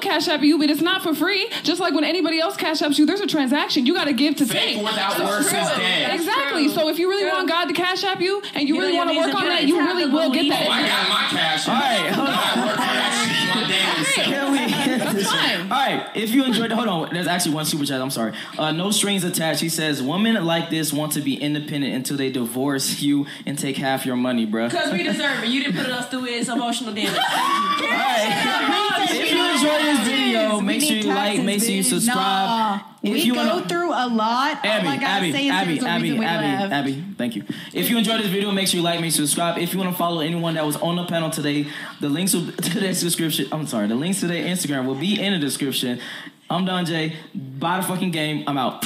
[SPEAKER 2] Cash App you, but it's not for free. Just like when anybody else Cash Apps you, there's a transaction. You got to give to take.
[SPEAKER 7] Without works is dead.
[SPEAKER 2] Exactly. So if you really want God to Cash App you, and you really want to work on that, you really will get that.
[SPEAKER 7] Oh, I got my Cash App.
[SPEAKER 1] All right, if you enjoyed, hold on, there's actually one super chat, I'm sorry. No strings attached. He says, women like this want to be independent until they divorce you and take half your money, bro.
[SPEAKER 6] Because we deserve it. You didn't put us through it. It's emotional damage.
[SPEAKER 1] All right. If you enjoyed this video, make sure you like, make sure you subscribe.
[SPEAKER 5] We go through a lot.
[SPEAKER 1] Abby, thank you. If you enjoyed this video, make sure you like, make sure you subscribe. If you want to follow anyone that was on the panel today, the links to their description. The links to their Instagram will be in the description. I'm Don J. Buy the fucking game. I'm out.